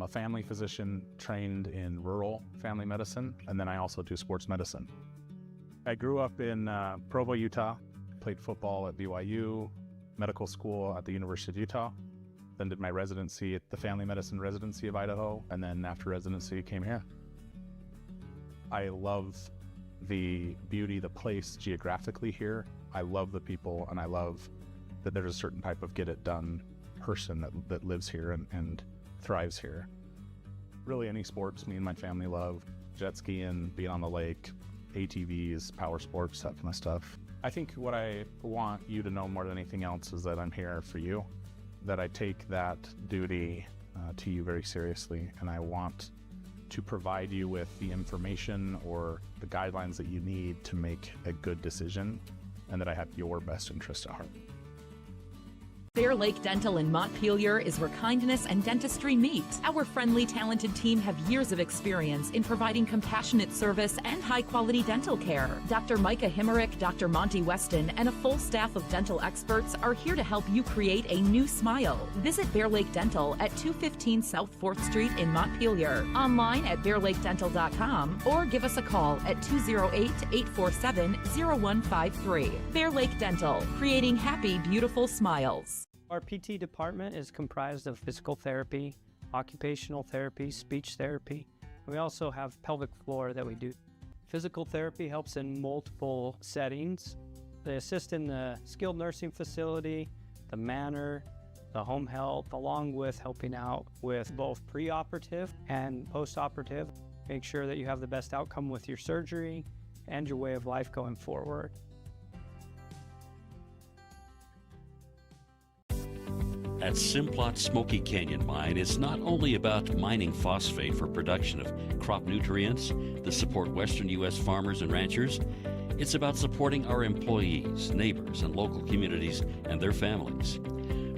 a family physician trained in rural family medicine, and then I also do sports medicine. I grew up in Provo, Utah, played football at BYU, medical school at the University of Utah, then did my residency at the family medicine residency of Idaho, and then after residency came here. I love the beauty, the place geographically here. I love the people, and I love that there's a certain type of get-it-done person that lives here and thrives here. Really any sports me and my family love. Jet skiing, being on the lake, ATVs, power sports, that kind of stuff. I think what I want you to know more than anything else is that I'm here for you, that I take that duty to you very seriously, and I want to provide you with the information or the guidelines that you need to make a good decision, and that I have your best interest at heart. Bear Lake Dental in Montpelier is where kindness and dentistry meet. Our friendly, talented team have years of experience in providing compassionate service and high-quality dental care. Dr. Micah Himmerick, Dr. Monty Weston, and a full staff of dental experts are here to help you create a new smile. Visit Bear Lake Dental at 215 South 4th Street in Montpelier, online at bearlakedental.com, or give us a call at 208-847-0153. Bear Lake Dental, creating happy, beautiful smiles. Our PT department is comprised of physical therapy, occupational therapy, speech therapy. We also have pelvic floor that we do. Physical therapy helps in multiple settings. They assist in the skilled nursing facility, the manor, the home health, along with helping out with both preoperative and postoperative. Make sure that you have the best outcome with your surgery and your way of life going forward. At Simplot Smoky Canyon Mine, it's not only about mining phosphate for production of crop nutrients that support Western U.S. farmers and ranchers. It's about supporting our employees, neighbors, and local communities and their families.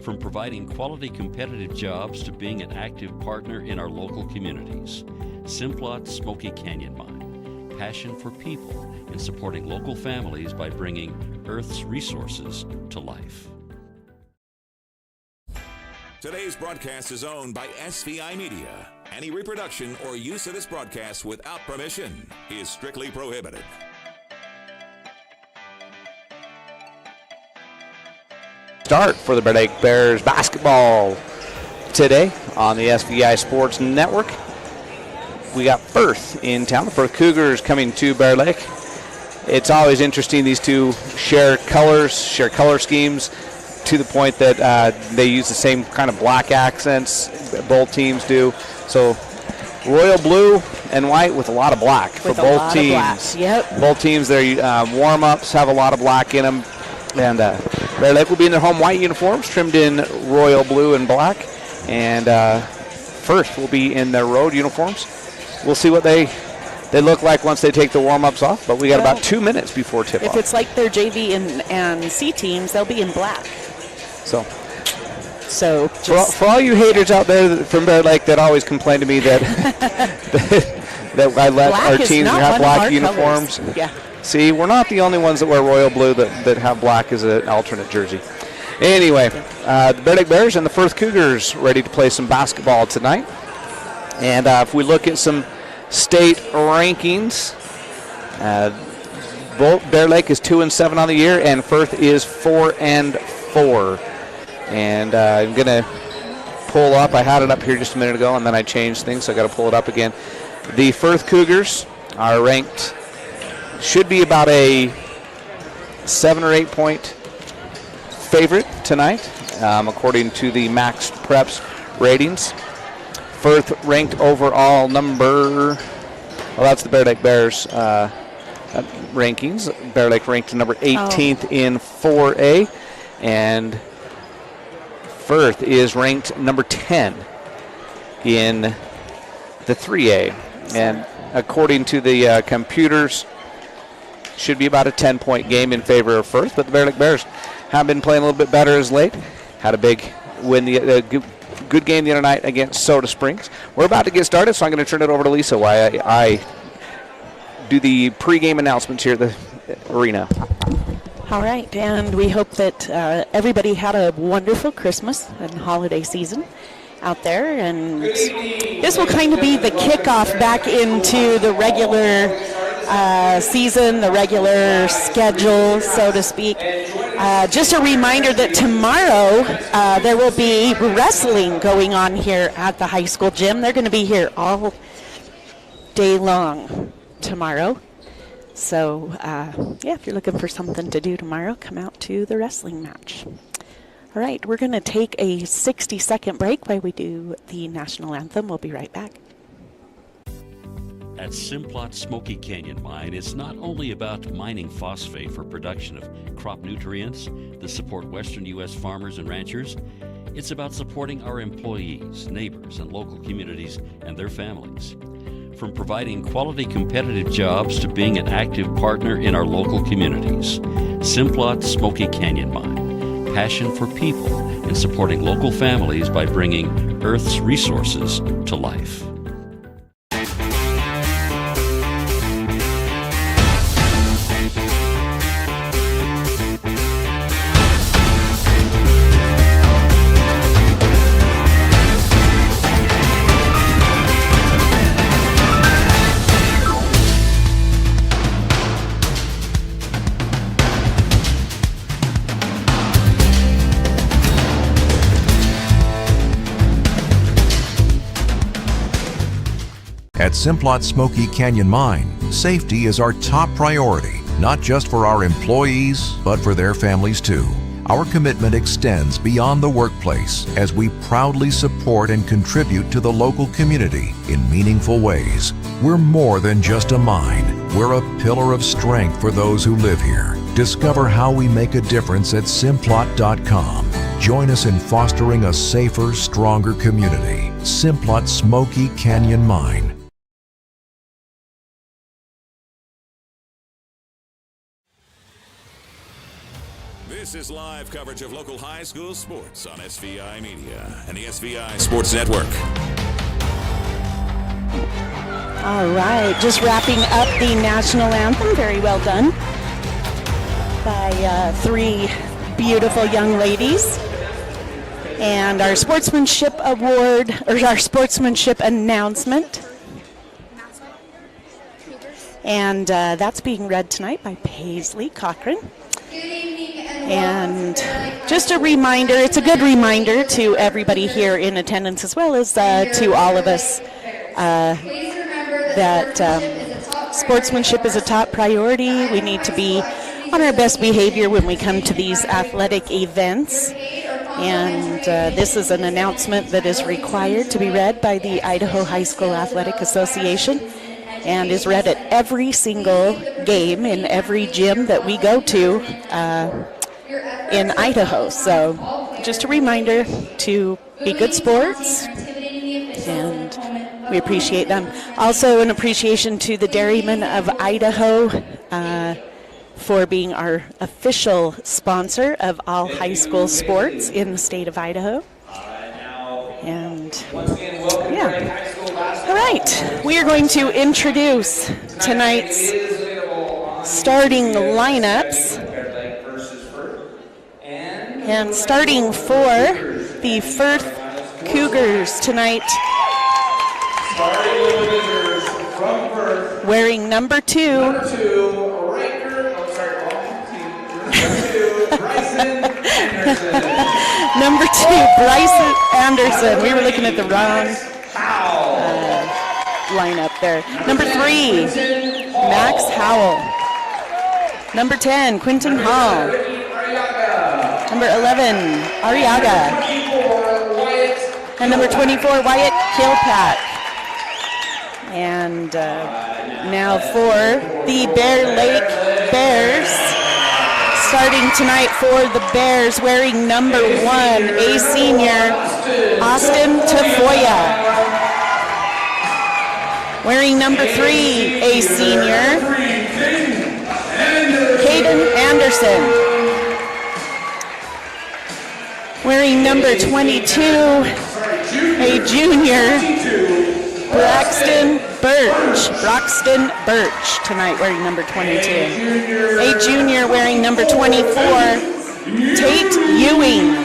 From providing quality competitive jobs to being an active partner in our local communities. Simplot Smoky Canyon Mine. Passion for people and supporting local families by bringing Earth's resources to life. Today's broadcast is owned by SVI Media. Any reproduction or use of this broadcast without permission is strictly prohibited. Start for the Bear Lake Bears basketball today on the SVI Sports Network. We got Firth in town. The Firth Cougars coming to Bear Lake. It's always interesting, these two share color schemes, to the point that they use the same kind of black accents, both teams do. So royal blue and white with a lot of black for both teams. Yep. Both teams, their warm-ups have a lot of black in them. And Bear Lake will be in their home white uniforms, trimmed in royal blue and black. And Firth will be in their road uniforms. We'll see what they look like once they take the warm-ups off, but we got about 2 minutes before tip-off. If it's like their JV and C teams, they'll be in black. So just for all you haters out there from Bear Lake that always complain to me that that I let our teams have black uniforms. Yeah. See, we're not the only ones that wear royal blue that have black as an alternate jersey. Anyway, the Bear Lake Bears and the Firth Cougars ready to play some basketball tonight. And if we look at some state rankings, both Bear Lake is 2-7 on the year, and Firth is 4-4. And I'm going to pull up. I had it up here just a minute ago, and then I changed things, so I got to pull it up again. The Firth Cougars are ranked, should be about a 7 or 8 point favorite tonight, according to the Max Preps ratings. Firth ranked overall number, well, that's the Bear Lake Bears rankings. Bear Lake ranked number 18th in 4A, and Firth is ranked number 10 in the 3A. And according to the computers, should be about a 10-point game in favor of Firth, but the Bear Lake Bears have been playing a little bit better as late. Had a big win, good game the other night against Soda Springs. We're about to get started, so I'm going to turn it over to Lisa while I do the pregame announcements here at the arena. All right, and we hope that everybody had a wonderful Christmas and holiday season. out there, and this will kind of be the kickoff back into the regular season, the regular schedule, so to speak. Just a reminder that tomorrow there will be wrestling going on here at the high school gym. They're going to be here all day long tomorrow. So, yeah, if you're looking for something to do tomorrow, come out to the wrestling match. All right, we're going to take a 60-second break while we do the national anthem. We'll be right back. At Simplot Smoky Canyon Mine, it's not only about mining phosphate for production of crop nutrients that support western U.S. farmers and ranchers. It's about supporting our employees, neighbors, and local communities and their families. From providing quality competitive jobs to being an active partner in our local communities. Simplot Smoky Canyon Mine. Passion for people and supporting local families by bringing Earth's resources to life. At Simplot Smoky Canyon Mine, safety is our top priority, not just for our employees, but for their families too. Our commitment extends beyond the workplace as we proudly support and contribute to the local community in meaningful ways. We're more than just a mine. We're a pillar of strength for those who live here. Discover how we make a difference at Simplot.com. Join us in fostering a safer, stronger community. Simplot Smoky Canyon Mine. This is live coverage of local high school sports on SVI Media and the SVI Sports Network. All right, just wrapping up the national anthem. Very well done by three beautiful young ladies. And our sportsmanship award, or our sportsmanship announcement. And that's being read tonight by Paisley Cochran. And just a reminder, it's a good reminder to everybody here in attendance as well as to all of us that sportsmanship is a top priority. We need to be on our best behavior when we come to these athletic events. And this is an announcement that is required to be read by the Idaho High School Athletic Association and is read at every single game in every gym that we go to in Idaho. So just a reminder to be good sports, and we appreciate them. Also an appreciation to the Dairymen of Idaho for being our official sponsor of all high school sports in the state of Idaho. And yeah. All right, we are going to introduce tonight's starting lineups. And starting for the Firth Cougars tonight, wearing number 2. Number 2, Bryson Anderson. We were looking at the wrong lineup there. Number 3, Max Howell. Number 10, Quinton Hall. Number 11, Ariaga. And number 24, Wyatt Kilpack. And now for the Bear Lake Bears. Starting tonight for the Bears, wearing number 1, a senior, Austin Tafoya. Wearing number 3, a senior, Caden Anderson. Wearing number 22, a junior, Braxton Birch tonight wearing number 22. A junior wearing number 24, Tate Ewing.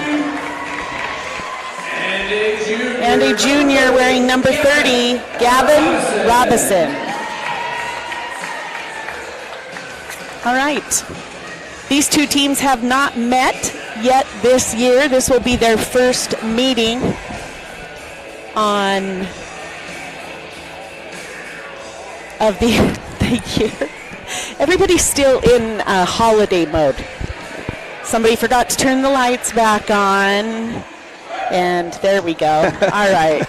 Saturday junior wearing number 30, Gavin Robison. All right. These two teams have not met yet this year. This will be their first meeting of the year. Everybody's still in holiday mode. Somebody forgot to turn the lights back on, and there we go. All right.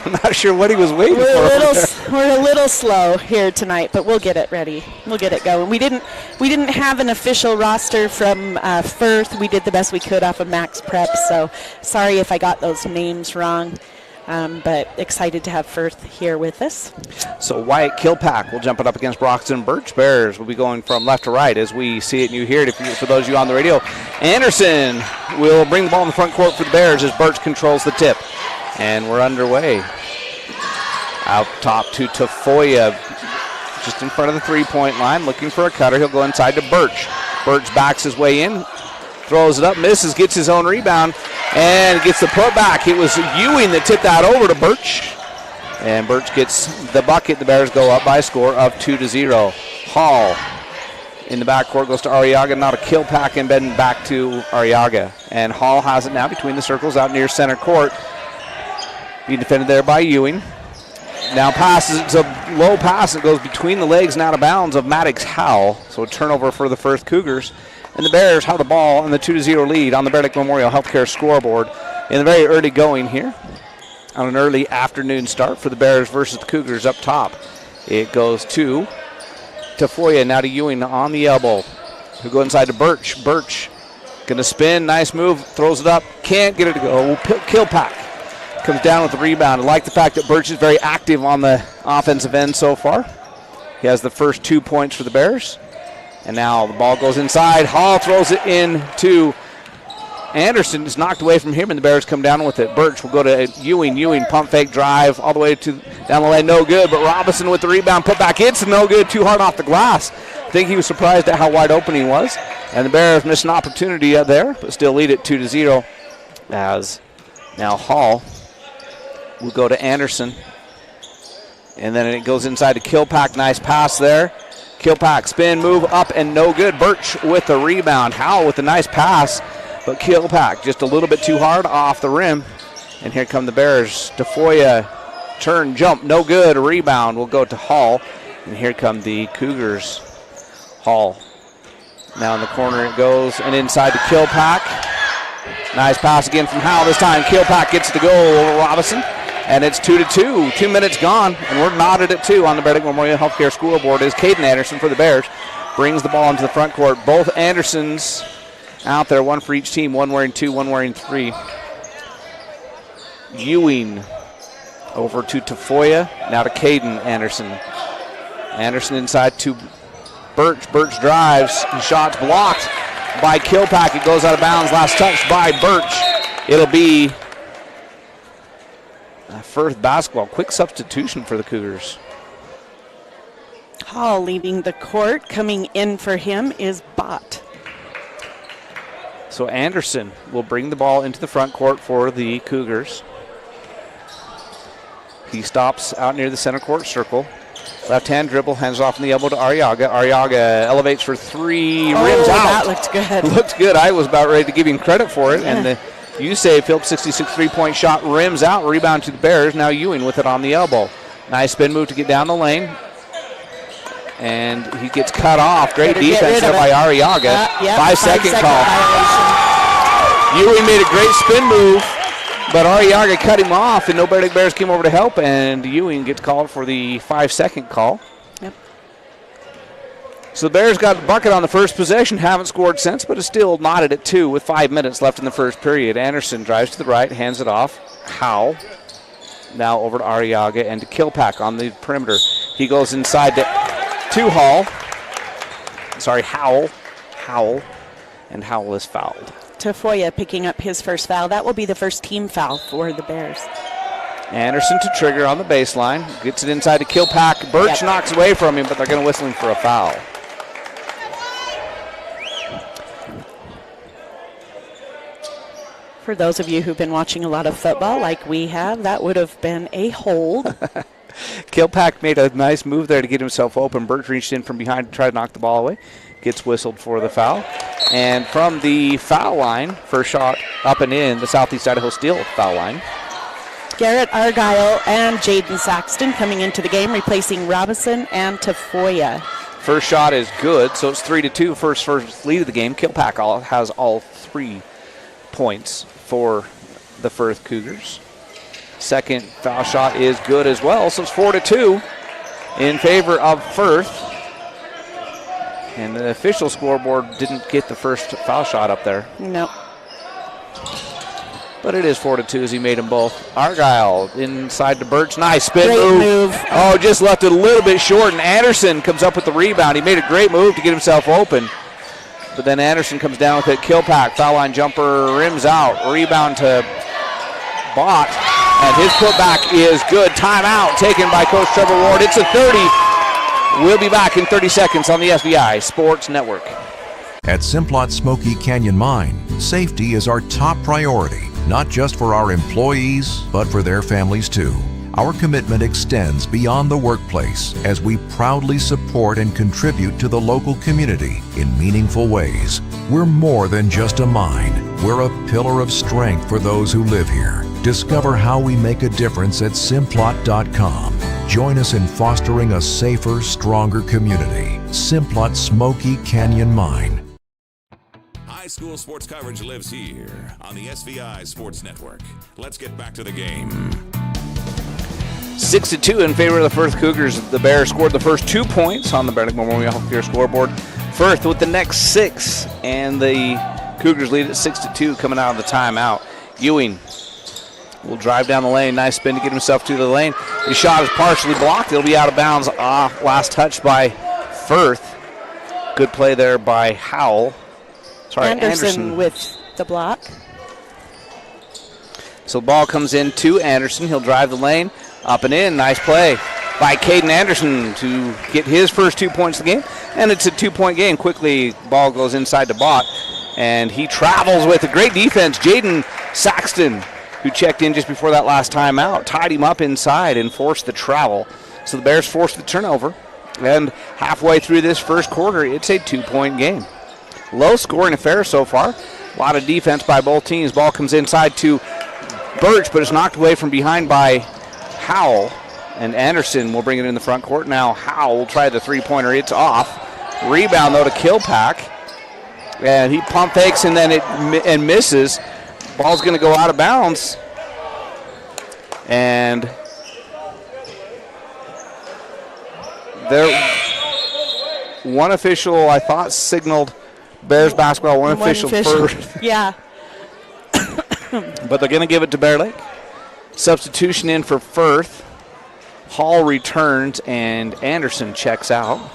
I'm not sure what he was waiting for. We're a little slow here tonight, but we'll get it ready. We'll get it going. We didn't have an official roster from Firth. We did the best we could off of Max Prep, so sorry if I got those names wrong. But excited to have Firth here with us. So Wyatt Kilpack will jump it up against Broxton Birch. Bears will be going from left to right as we see it and you hear it. For those of you on the radio, Anderson will bring the ball in the front court for the Bears as Birch controls the tip. And we're underway. Out top to Tafoya, just in front of the three-point line, looking for a cutter. He'll go inside to Birch. Birch backs his way in, throws it up, misses, gets his own rebound, and gets the putback. It was Ewing that tipped that over to Birch. And Birch gets the bucket. The Bears go up by a score of 2-0. Hall in the backcourt goes to Arriaga. Now to Kilpack and then back to Arriaga. And Hall has it now between the circles out near center court. Being defended there by Ewing. Now passes, it's a low pass. It goes between the legs and out of bounds of Maddox Howell. So a turnover for the Firth Cougars. And the Bears have the ball in the 2-0 lead on the Burdick Memorial Healthcare scoreboard in the very early going here. On an early afternoon start for the Bears versus the Cougars up top. It goes to Tafoya, now to Ewing on the elbow. Who go inside to Birch. Birch gonna spin, nice move, throws it up, can't get it to go. Kilpack comes down with the rebound. I like the fact that Birch is very active on the offensive end so far. He has the first 2 points for the Bears. And now the ball goes inside. Hall throws it in to Anderson. It's knocked away from him, and the Bears come down with it. Birch will go to Ewing. Ewing pump fake drive all the way to down the lane. No good, but Robinson with the rebound. Put back. It's no good. Too hard off the glass. I think he was surprised at how wide open he was. And the Bears missed an opportunity out there, but still lead it 2-0. As now Hall will go to Anderson. And then it goes inside to Kilpack. Nice pass there. Kilpack spin, move up, and no good. Birch with the rebound. Howell with a nice pass, but Kilpack just a little bit too hard off the rim. And here come the Bears. Tafoya, turn, jump, no good. A rebound will go to Hall. And here come the Cougars. Hall. Now in the corner it goes, and inside to Kilpack. Nice pass again from Howell. This time Kilpack gets the goal over Robinson. And it's 2-2. 2 minutes gone, and we're knotted at 2 on the Burdick Memorial Healthcare scoreboard as Caden Anderson for the Bears brings the ball into the front court. Both Andersons out there, one for each team, one wearing 2, one wearing 3. Ewing over to Tafoya, now to Caden Anderson. Anderson inside to Birch. Birch drives, shot's blocked by Kilpack. It goes out of bounds, last touch by Birch. It'll be Firth basketball. Quick substitution for the Cougars. Hall leaving the court. Coming in for him is Bott. So Anderson will bring the ball into the front court for the Cougars. He stops out near the center court circle. Left-hand dribble, hands off in the elbow to Arriaga. Arriaga elevates for 3, rims out. That looked good. Looked good. I was about ready to give him credit for it. Yeah. And the USAVE Phillips 66 three-point shot rims out, rebound to the Bears. Now Ewing with it on the elbow. Nice spin move to get down the lane. And he gets cut off. Great defense there by Arriaga. 5-second call. Ewing made a great spin move, but Arriaga cut him off, and no Bears came over to help, and Ewing gets called for the 5-second call. Yep. So the Bears got the bucket on the first possession, haven't scored since, but is still knotted at 2 with 5 minutes left in the first period. Anderson drives to the right, hands it off. Howell. Now over to Arriaga and to Kilpack on the perimeter. He goes inside to Hall. Sorry, Howell. And Howell is fouled. Tafoya picking up his first foul. That will be the first team foul for the Bears. Anderson to trigger on the baseline. Gets it inside to Kilpack. Birch knocks away from him, but they're going to whistle him for a foul. For those of you who've been watching a lot of football like we have, that would have been a hold. Kilpack made a nice move there to get himself open. Birch reached in from behind to try to knock the ball away. Gets whistled for the foul. And from the foul line, first shot up and in, the Southeast Idaho Steel foul line. Garrett Argyle and Jaden Saxton coming into the game, replacing Robinson and Tafoya. First shot is good, so it's 3-2. First lead of the game. Kilpack has all 3 points for the Firth Cougars. Second foul shot is good as well, so it's 4-2 in favor of Firth. And the official scoreboard didn't get the first foul shot up there. No. But it is 4-2 as he made them both. Argyle inside to Birch. Nice spin Great move. Oh, just left it a little bit short, and Anderson comes up with the rebound. He made a great move to get himself open. But then Anderson comes down with it. Kilpack, foul line jumper, rims out. Rebound to Bott. And his putback is good. Timeout taken by Coach Trevor Ward. It's a 30. We'll be back in 30 seconds on the SBI Sports Network. At Simplot Smoky Canyon Mine, safety is our top priority, not just for our employees, but for their families too. Our commitment extends beyond the workplace as we proudly support and contribute to the local community in meaningful ways. We're more than just a mine. We're a pillar of strength for those who live here. Discover how we make a difference at Simplot.com. Join us in fostering a safer, stronger community. Simplot Smoky Canyon Mine. High school sports coverage lives here on the SVI Sports Network. Let's get back to the game. 6-2 in favor of the Firth Cougars. The Bears scored the first 2 points on the Bernick Memorial Healthcare scoreboard. Firth with the next 6, and the Cougars lead at 6-2 coming out of the timeout. Ewing will drive down the lane. Nice spin to get himself to the lane. His shot is partially blocked. It'll be out of bounds. Last touch by Firth. Good play there by Howell. Anderson with the block. So the ball comes in to Anderson. He'll drive the lane. Up and in. Nice play by Caden Anderson to get his first 2 points of the game. And it's a 2-point game. Quickly, ball goes inside to Bott. And he travels with a great defense. Jaden Saxton, who checked in just before that last timeout, tied him up inside and forced the travel. So the Bears forced the turnover. And halfway through this first quarter, it's a 2-point game. Low scoring affair so far. A lot of defense by both teams. Ball comes inside to Birch, but it's knocked away from behind by Howell. And Anderson will bring it in the front court. Now Howell will try the three-pointer. It's off. Rebound, though, to Kilpack. And he pump fakes and then it misses. Ball's going to go out of bounds. And one official, I thought, signaled Bears basketball. One official first. Yeah. But they're going to give it to Bear Lake. Substitution in for Firth. Hall returns and Anderson checks out.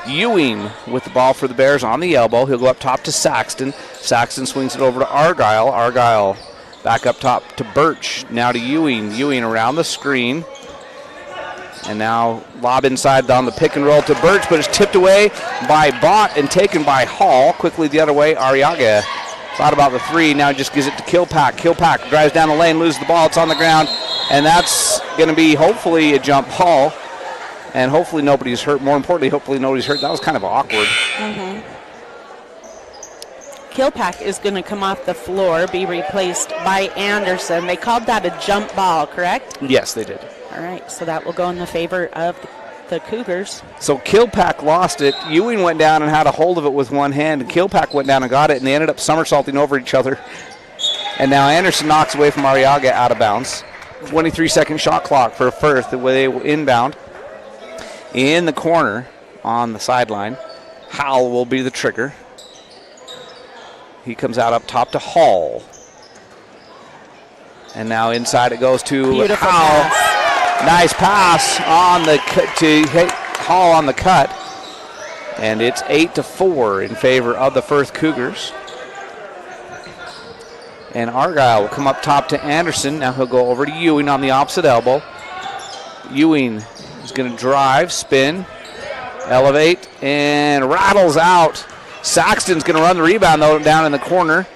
Ewing with the ball for the Bears on the elbow. He'll go up top to Saxton. Saxton swings it over to Argyle. Argyle back up top to Birch. Now to Ewing. Ewing around the screen. And now lob inside on the pick and roll to Birch, but it's tipped away by Bott and taken by Hall. Quickly the other way, Arriaga thought about the three, now just gives it to Kilpack. Kilpack drives down the lane, loses the ball, it's on the ground, and that's going to be hopefully a jump ball. And hopefully nobody's hurt. More importantly, hopefully nobody's hurt. That was kind of awkward. Mm-hmm. Kilpack is going to come off the floor, be replaced by Anderson. They called that a jump ball, correct? Yes, they did. All right, so that will go in the favor of the Cougars. So Kilpack lost it. Ewing went down and had a hold of it with one hand, and Kilpack went down and got it, and they ended up somersaulting over each other. And now Anderson knocks away from Arriaga out of bounds. 23-second shot clock for Firth, the way they will inbound. In the corner on the sideline, Howell will be the trigger. He comes out up top to Hall. And now inside it goes to Beautiful Howell. pass. Nice pass on the to Hall on the cut. And it's 8-4 in favor of the Firth Cougars. And Argyle will come up top to Anderson. Now he'll go over to Ewing on the opposite elbow. Ewing is going to drive, spin, elevate, and rattles out. Saxton's going to run the rebound, though, down in the corner.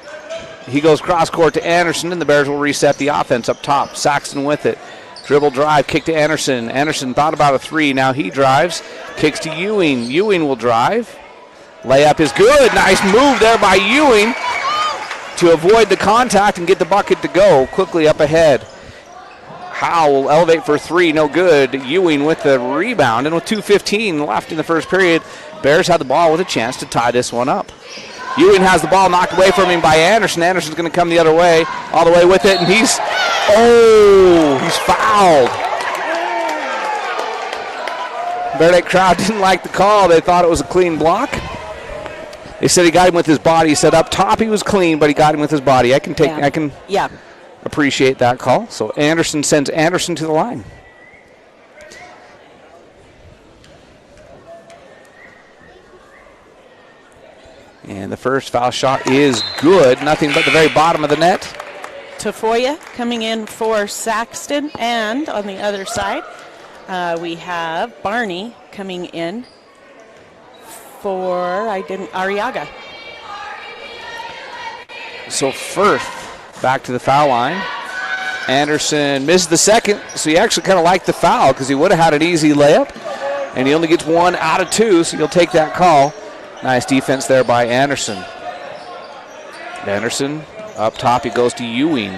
He goes cross court to Anderson, and the Bears will reset the offense up top. Saxton with it. Dribble drive, kick to Anderson. Anderson thought about a three. Now he drives, kicks to Ewing. Ewing will drive. Layup is good. Nice move there by Ewing to avoid the contact and get the bucket to go. Quickly up ahead. Howe will elevate for three. No good. Ewing with the rebound. And with 2:15 left in the first period, Bears had the ball with a chance to tie this one up. Ewing has the ball knocked away from him by Anderson. Anderson's going to come the other way, all the way with it, and he's fouled. Bear Lake crowd didn't like the call. They thought it was a clean block. They said he got him with his body. He said up top he was clean, but he got him with his body. I can appreciate that call. So Anderson sends Anderson to the line. And the first foul shot is good. Nothing but the very bottom of the net. Tafoya coming in for Saxton, and on the other side, we have Barney coming in for Arriaga. So Firth back to the foul line. Anderson misses the second, so he actually kind of liked the foul because he would have had an easy layup, and he only gets 1 out of 2, so he'll take that call. Nice defense there by Anderson. Anderson up top, he goes to Ewing.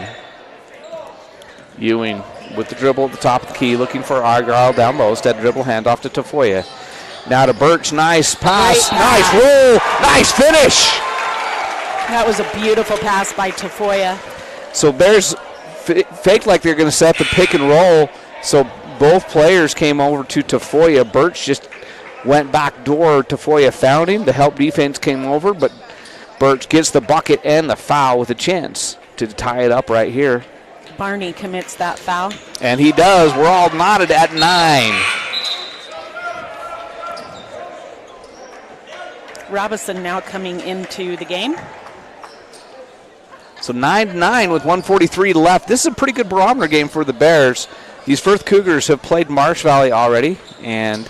Ewing with the dribble at the top of the key, looking for Argyle down low. Instead, dribble handoff to Tafoya. Now to Birch, nice pass, nice roll, nice finish. That was a beautiful pass by Tafoya. So Bears faked like they're going to set the pick and roll. So both players came over to Tafoya. Birch just went back door. Tafoya found him. The help defense came over, but Birch gets the bucket and the foul with a chance to tie it up right here. Barney commits that foul. And he does. We're all knotted at 9. Robinson now coming into the game. So 9-9 with 1:43 left. This is a pretty good barometer game for the Bears. These Firth Cougars have played Marsh Valley already, and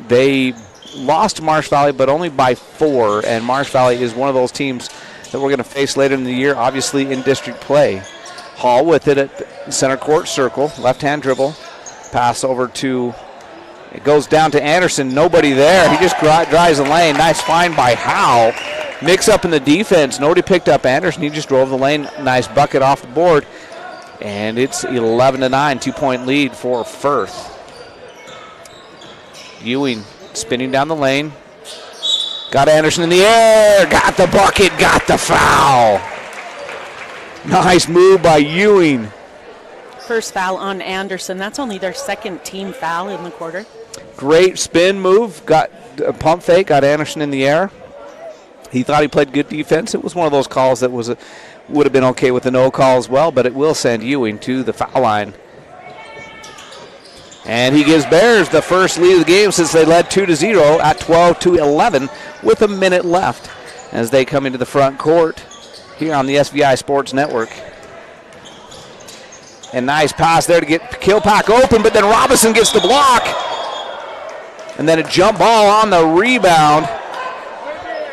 they lost Marsh Valley, but only by 4. And Marsh Valley is one of those teams that we're going to face later in the year, obviously in district play. Hall with it at center court circle, left-hand dribble, pass over to, it goes down to Anderson, nobody there. He just drives the lane. Nice find by Howe. Mix up in the defense. Nobody picked up Anderson. He just drove the lane. Nice bucket off the board. And it's 11-9, 2-point lead for Firth. Ewing spinning down the lane. Got Anderson in the air. Got the bucket. Got the foul. Nice move by Ewing. First foul on Anderson. That's only their second team foul in the quarter. Great spin move. Got a pump fake. Got Anderson in the air. He thought he played good defense. It was one of those calls that would have been okay with a no call as well, but it will send Ewing to the foul line. And he gives Bears the first lead of the game since they led 2-0 at 12-11 with a minute left as they come into the front court here on the SVI Sports Network. And nice pass there to get Kilpack open, but then Robinson gets the block. And then a jump ball on the rebound.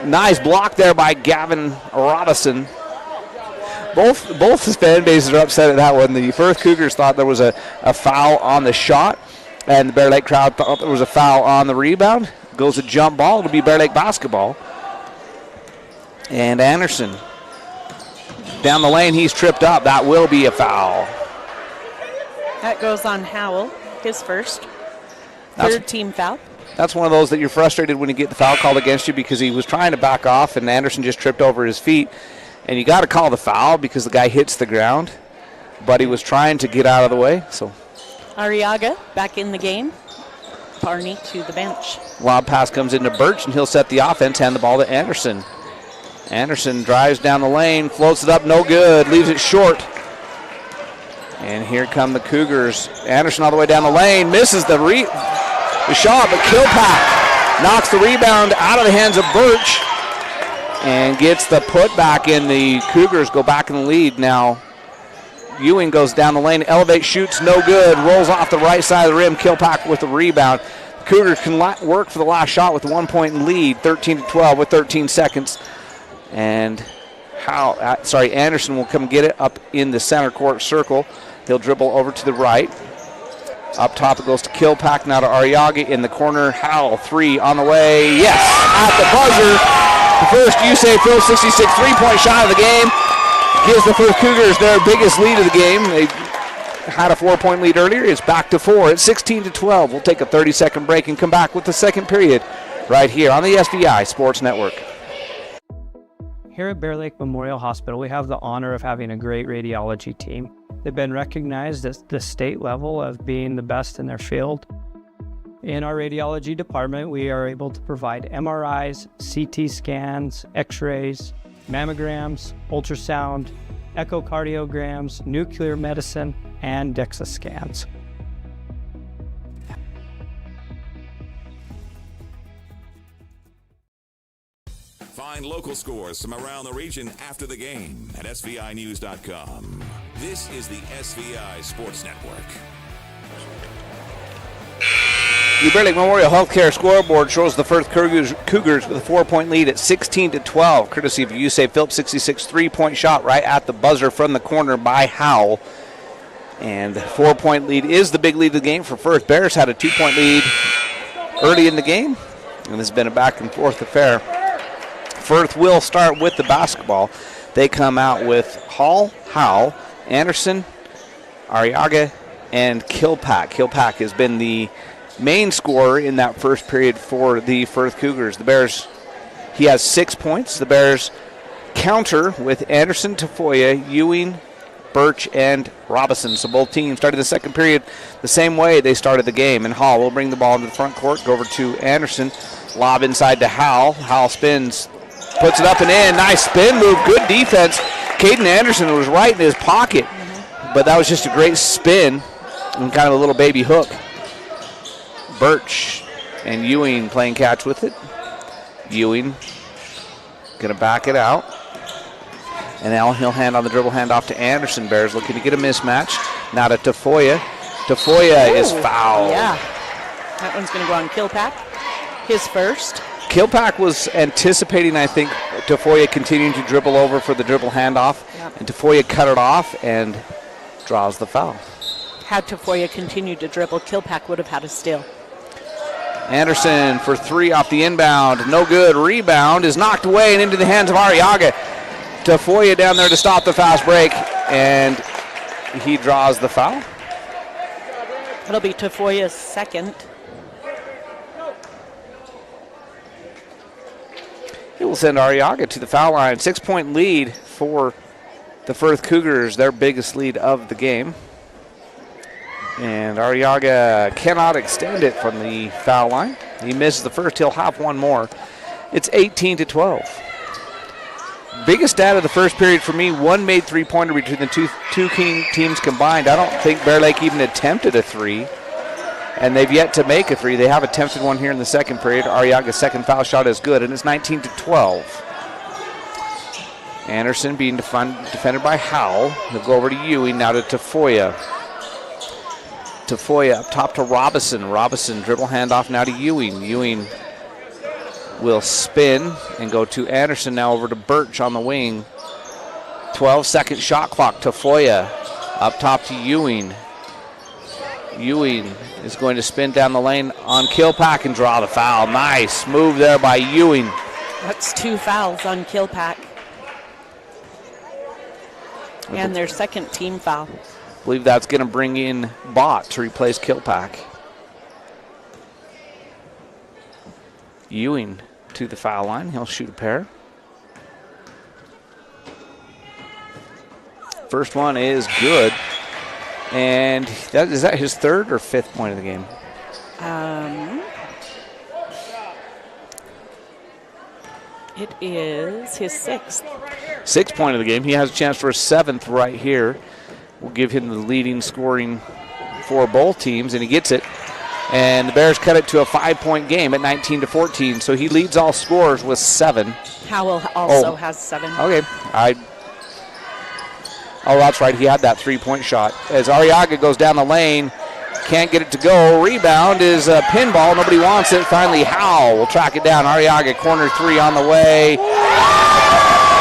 Nice block there by Gavin Robinson. Both fan bases are upset at that one. The Firth Cougars thought there was a foul on the shot, and the Bear Lake crowd thought there was a foul on the rebound. Goes a jump ball. It'll be Bear Lake basketball. And Anderson down the lane. He's tripped up. That will be a foul. That goes on Howell, his first. Third team foul. That's one of those that you're frustrated when you get the foul called against you because he was trying to back off and Anderson just tripped over his feet. And you got to call the foul because the guy hits the ground, but he was trying to get out of the way. So Arriaga back in the game. Barney to the bench. Lob pass comes into Birch, and he'll set the offense, hand the ball to Anderson. Anderson drives down the lane, floats it up, no good, leaves it short. And here come the Cougars. Anderson all the way down the lane, misses the shot, but Kilpack knocks the rebound out of the hands of Birch and gets the putback in. The Cougars go back in the lead now. Ewing goes down the lane, elevates, shoots, no good, rolls off the right side of the rim. Kilpack with the rebound. The Cougars can work for the last shot with a 1-point lead, 13-12 with 13 seconds. And Anderson will come get it up in the center court circle. He'll dribble over to the right. Up top it goes to Kilpack, now to Arriaga in the corner. Howell, 3 on the way. Yes, at the buzzer. The first USA Phil 66 3-point shot of the game gives the Firth Cougars their biggest lead of the game. They had a 4-point lead earlier. It's back to 4. It's 16-12. We'll take a 30-second break and come back with the second period right here on the SVI Sports Network. Here at Bear Lake Memorial Hospital, we have the honor of having a great radiology team. They've been recognized at the state level of being the best in their field. In our radiology department, we are able to provide MRIs, CT scans, X-rays, mammograms, ultrasound, echocardiograms, nuclear medicine, and DEXA scans. Find local scores from around the region after the game at SVInews.com. This is the SVI Sports Network. The Bear Lake Memorial Healthcare scoreboard shows the Firth Cougars with a 4-point lead at 16-12, courtesy of USA Phillips 66 3-point shot right at the buzzer from the corner by Howell. And the 4-point lead is the big lead of the game for Firth. Bears had a 2-point lead early in the game, and this has been a back and forth affair. Firth will start with the basketball. They come out with Hall, Howell, Anderson, Arriaga, and Kilpack. Kilpack has been the main scorer in that first period for the Firth Cougars. The Bears, he has 6 points. The Bears counter with Anderson, Tafoya, Ewing, Birch, and Robinson. So both teams started the second period the same way they started the game. And Hall will bring the ball into the front court, go over to Anderson, lob inside to Howell. Howell spins, puts it up and in. Nice spin move, good defense. Caden Anderson was right in his pocket, but that was just a great spin and kind of a little baby hook. Birch and Ewing playing catch with it. Ewing going to back it out. And now he'll hand on the dribble handoff to Anderson. Bears looking to get a mismatch. Now to Tafoya. Tafoya is fouled. Yeah, that one's going to go on Kilpack. His first. Kilpack was anticipating, I think, Tafoya continuing to dribble over for the dribble handoff. Yep. And Tafoya cut it off and draws the foul. Had Tafoya continued to dribble, Kilpack would have had a steal. Anderson for 3 off the inbound. No good. Rebound is knocked away and into the hands of Arriaga. Tafoya down there to stop the fast break, and he draws the foul. It'll be Tafoya's second. He will send Arriaga to the foul line. 6-point lead for the Firth Cougars, their biggest lead of the game. And Arriaga cannot extend it from the foul line. He misses the first. He'll have one more. It's 18-12. Biggest stat of the first period for me, one made three-pointer between the two teams combined. I don't think Bear Lake even attempted a three, and they've yet to make a three. They have attempted one here in the second period. Arriaga's second foul shot is good, and it's 19-12. Anderson being defended by Howell. He'll go over to Ewing, now to Tafoya. Tafoya up top to Robinson. Robinson dribble handoff now to Ewing. Ewing will spin and go to Anderson, now over to Birch on the wing. 12-second shot clock. Tafoya up top to Ewing. Ewing is going to spin down the lane on Kilpack and draw the foul. Nice move there by Ewing. That's 2 fouls on Kilpack. And their second team foul. I believe that's going to bring in Bott to replace Kilpack. Ewing to the foul line. He'll shoot a pair. First one is good. And is that his third or fifth point of the game? It is his 6th. 6th point of the game. He has a chance for a 7th right here. We'll give him the leading scoring for both teams, and he gets it. And the Bears cut it to a 5-point game at 19-14. So he leads all scorers with 7. Howell also has 7. Okay. Oh, that's right. He had that 3-point shot. As Arriaga goes down the lane, can't get it to go. Rebound is a pinball. Nobody wants it. Finally, Howell will track it down. Arriaga corner 3 on the way.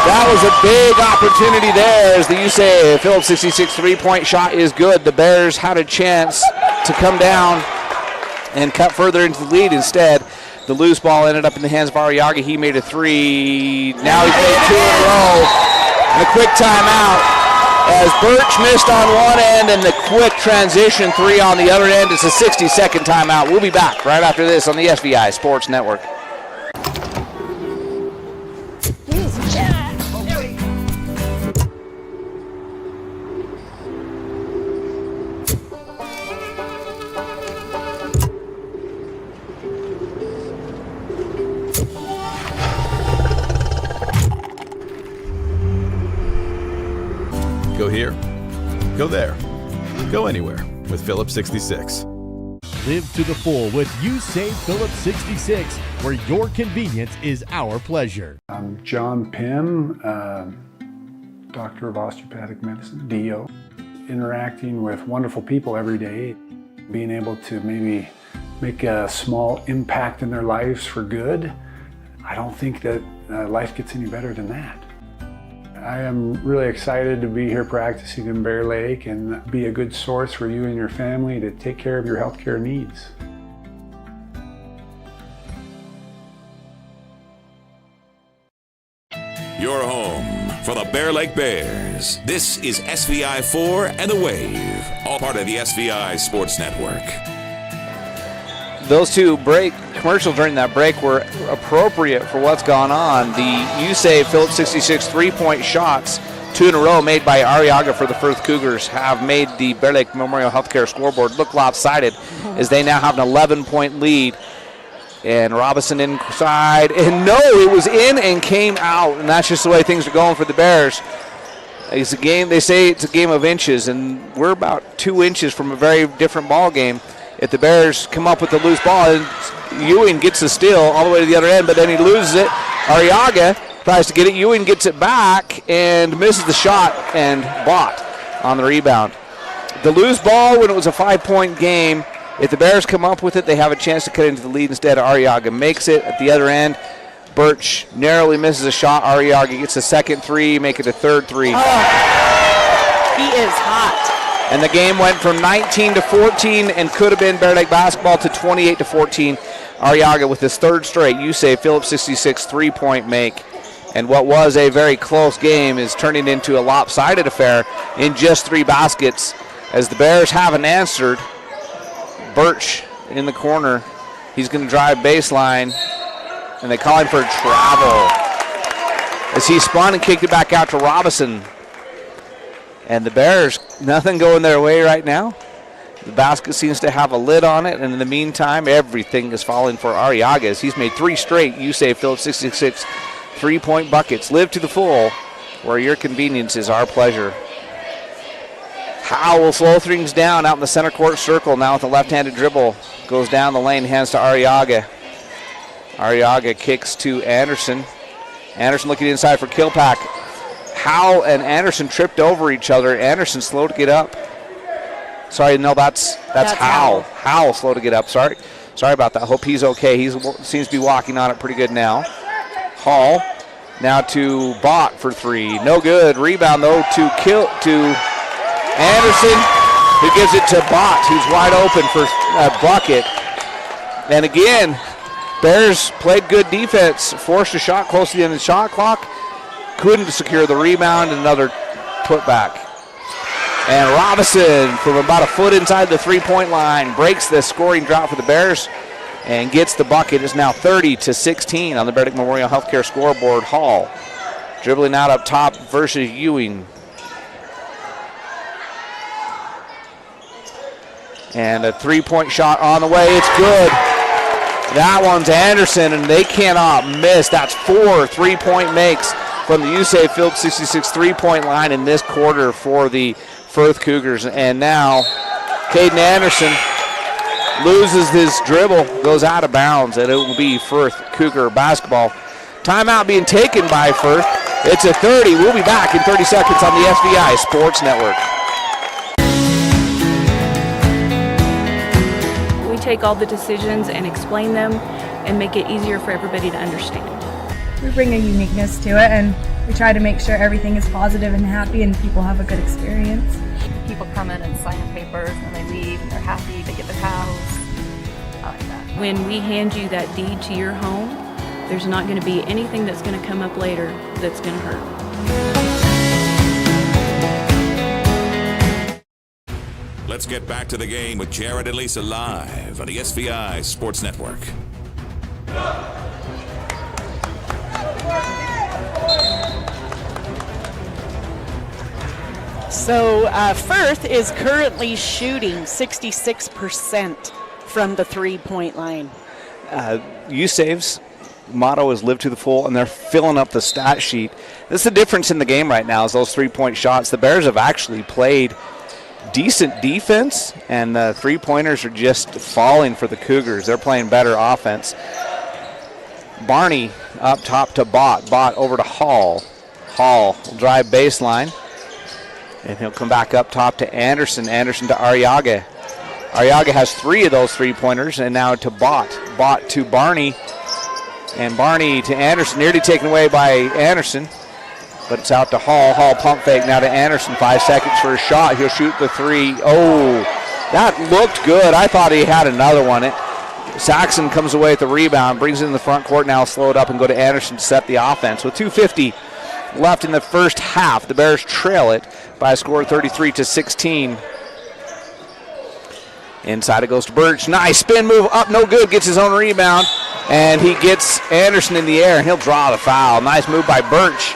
That was a big opportunity there as the USAA Phillips 66 3-point shot is good. The Bears had a chance to come down and cut further into the lead. Instead, the loose ball ended up in the hands of Ariaga. He made a three. Now he's made 2 in a row. And a quick timeout as Birch missed on one end and the quick transition 3 on the other end. It's a 60-second timeout. We'll be back right after this on the SVI Sports Network. Go here, go there, go anywhere with Phillips 66. Live to the full with You Save Phillips 66, where your convenience is our pleasure. I'm John Pym, Doctor of Osteopathic Medicine, DO. Interacting with wonderful people every day, being able to maybe make a small impact in their lives for good. I don't think that life gets any better than that. I am really excited to be here practicing in Bear Lake and be a good source for you and your family to take care of your healthcare needs. Your home for the Bear Lake Bears. This is SVI 4 and The Wave, all part of the SVI Sports Network. Those two commercials during that break were appropriate for what's gone on. The USAA Phillips 66 3-point shots, 2 in a row made by Ariaga for the Firth Cougars, have made the Bear Lake Memorial Healthcare scoreboard look lopsided as they now have an 11-point lead. And Robinson inside, and no, it was in and came out, and that's just the way things are going for the Bears. It's a game, they say it's a game of inches, and we're about 2 inches from a very different ball game. If the Bears come up with the loose ball, and Ewing gets the steal all the way to the other end, but then he loses it. Ariaga tries to get it. Ewing gets it back and misses the shot, and Bott on the rebound. The loose ball, when it was a 5-point game, if the Bears come up with it, they have a chance to cut into the lead. Instead, Ariaga makes it at the other end. Birch narrowly misses a shot. Ariaga gets a second 3, make it a third 3. Oh, he is hot. And the game went from 19-14 and could have been Bear Lake basketball to 28-14. Ariaga with his third straight USAA Phillips 66 3-point make. And what was a very close game is turning into a lopsided affair in just 3 baskets as the Bears haven't answered. Birch in the corner. He's going to drive baseline, and they call him for travel as he spun and kicked it back out to Robinson. And the Bears, nothing going their way right now. The basket seems to have a lid on it, and in the meantime, everything is falling for Ariaga as he's made 3 straight USAA Phillips 66 3-point buckets. Live to the full, where your convenience is our pleasure. Howe will slow things down out in the center court circle now with a left-handed dribble. Goes down the lane, hands to Ariaga. Ariaga kicks to Anderson. Anderson looking inside for Kilpack. Howe and Anderson tripped over each other. Anderson slow to get up. Sorry, no, that's Howe. Howe slow to get up. Sorry about that. Hope he's okay. He seems to be walking on it pretty good now. Hall now to Bott for 3. No good. Rebound though to Anderson, who gives it to Bott, who's wide open for a bucket. And again, Bears played good defense, forced a shot close to the end of the shot clock, couldn't secure the rebound, another putback. And Robinson, from about a foot inside the 3-point line, breaks the scoring drought for the Bears and gets the bucket. It's now 30-16 on the Bear Lake Memorial Healthcare scoreboard. Hall dribbling out up top versus Ewing. And a 3-point shot on the way. It's good. That one's Anderson, and they cannot miss. That's 4 3-point makes from the USAA Phillips 66 3-point line in this quarter for the Firth Cougars. And now Caden Anderson loses his dribble, goes out of bounds, and it will be Firth Cougar basketball. Timeout being taken by Firth. It's a 30. We'll be back in 30 seconds on the SVI Sports Network. We take all the decisions and explain them and make it easier for everybody to understand. We bring a uniqueness to it, and We try to make sure everything is positive and happy and people have a good experience. People come in and sign papers and they leave and they're happy, they get their house. I like that. When we hand you that deed to your home, there's not going to be anything that's going to come up later that's going to hurt. Let's get back to the game with Jared and Lisa live on the SVI Sports Network. So Firth is currently shooting 66% from the three-point line. USAVE's motto is live to the full, and they're filling up the stat sheet. This is the difference in the game right now is those three-point shots. The Bears have actually played decent defense, and the three-pointers are just falling for the Cougars. They're playing better offense. Barney up top to Bott. Bott over to Hall. Hall will drive baseline, and he'll come back up top to Anderson. Anderson to Arriaga. Arriaga has 3 of those three-pointers, and now to Bott. Bott to Barney, and Barney to Anderson. Nearly taken away by Anderson, but it's out to Hall. Hall pump fake now to Anderson. 5 seconds for a shot. He'll shoot the 3. Oh, that looked good. I thought he had another one. Saxon comes away with the rebound, brings it in the front court. Now slow it up and go to Anderson to set the offense. With 2:50 left in the first half, the Bears trail it by a score of 33-16. Inside it goes to Birch. Nice spin move up, no good. Gets his own rebound, and he gets Anderson in the air, and he'll draw the foul. Nice move by Birch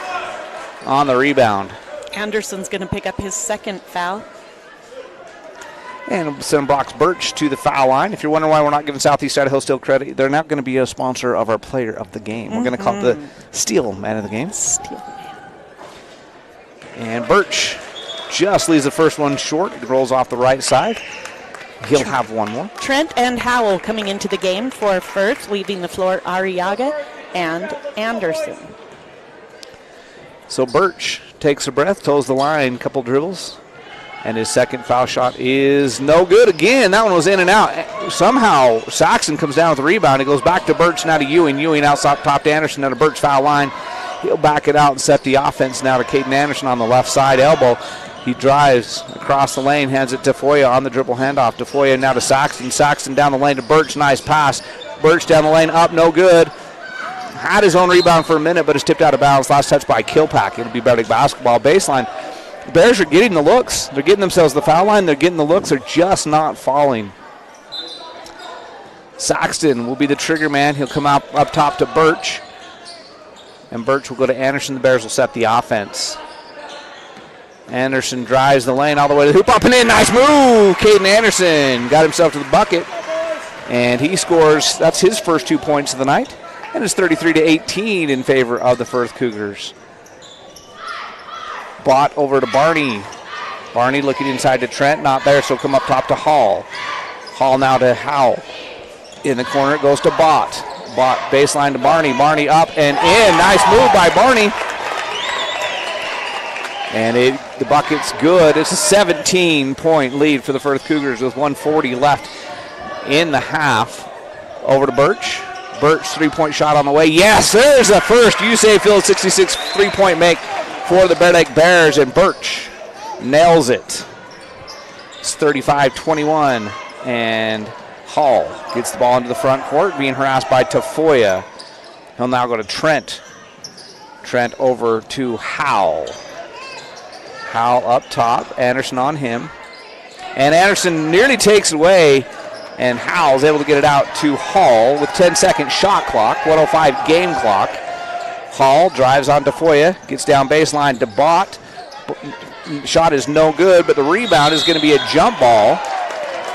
on the rebound. Anderson's going to pick up his second foul. And send Brock's Birch to the foul line. If you're wondering why we're not giving Southeast Idaho Steel credit, they're not going to be a sponsor of our player of the game. We're going to call it the Steel Man of the game. Steel Man. And Birch just leaves the first one short. It rolls off the right side. He'll have one more. Trent and Howell coming into the game for Firth, leaving the floor Arriaga and Anderson. So Birch takes a breath, toes the line, couple dribbles, and his second foul shot is no good again. That one was in and out. Somehow Saxon comes down with the rebound. It goes back to Birch, now to Ewing. Ewing outside top to Anderson, now to Birch foul line. He'll back it out and set the offense now to Caden Anderson on the left side elbow. He drives across the lane, hands it to Foya on the dribble handoff. To Foya now to Saxon. Saxon down the lane to Birch. Nice pass. Birch down the lane, up, no good. Had his own rebound for a minute, but is tipped out of bounds. Last touch by Kilpack. It'll be Bear Lake basketball baseline. The Bears are getting the looks. They're getting themselves the foul line. They're getting the looks. They're just not falling. Saxton will be the trigger man. He'll come out up top to Birch. And Birch will go to Anderson. The Bears will set the offense. Anderson drives the lane all the way to the hoop, up and in. Nice move. Caden Anderson got himself to the bucket, and he scores. That's his first 2 points of the night, and it's 33-18 in favor of the Firth Cougars. Bott over to Barney. Barney looking inside to Trent, not there, so come up top to Hall. Hall now to Howell. In the corner it goes to Bott. Bott baseline to Barney. Barney up and in. Nice move by Barney. And the bucket's good. It's a 17-point lead for the Firth Cougars with 1:40 left in the half. Over to Birch. Birch, three-point shot on the way. Yes, there's the first USA Field 66 three-point make for the Bear Lake Bears, and Birch nails it. It's 35-21, and Hall gets the ball into the front court, being harassed by Tafoya. He'll now go to Trent. Trent over to Howell. Howell up top, Anderson on him. And Anderson nearly takes it away, and Howell's able to get it out to Hall with 10-second shot clock, 1:05 game clock. Hall drives on Tafoya, gets down baseline to Bott. Shot is no good, but the rebound is going to be a jump ball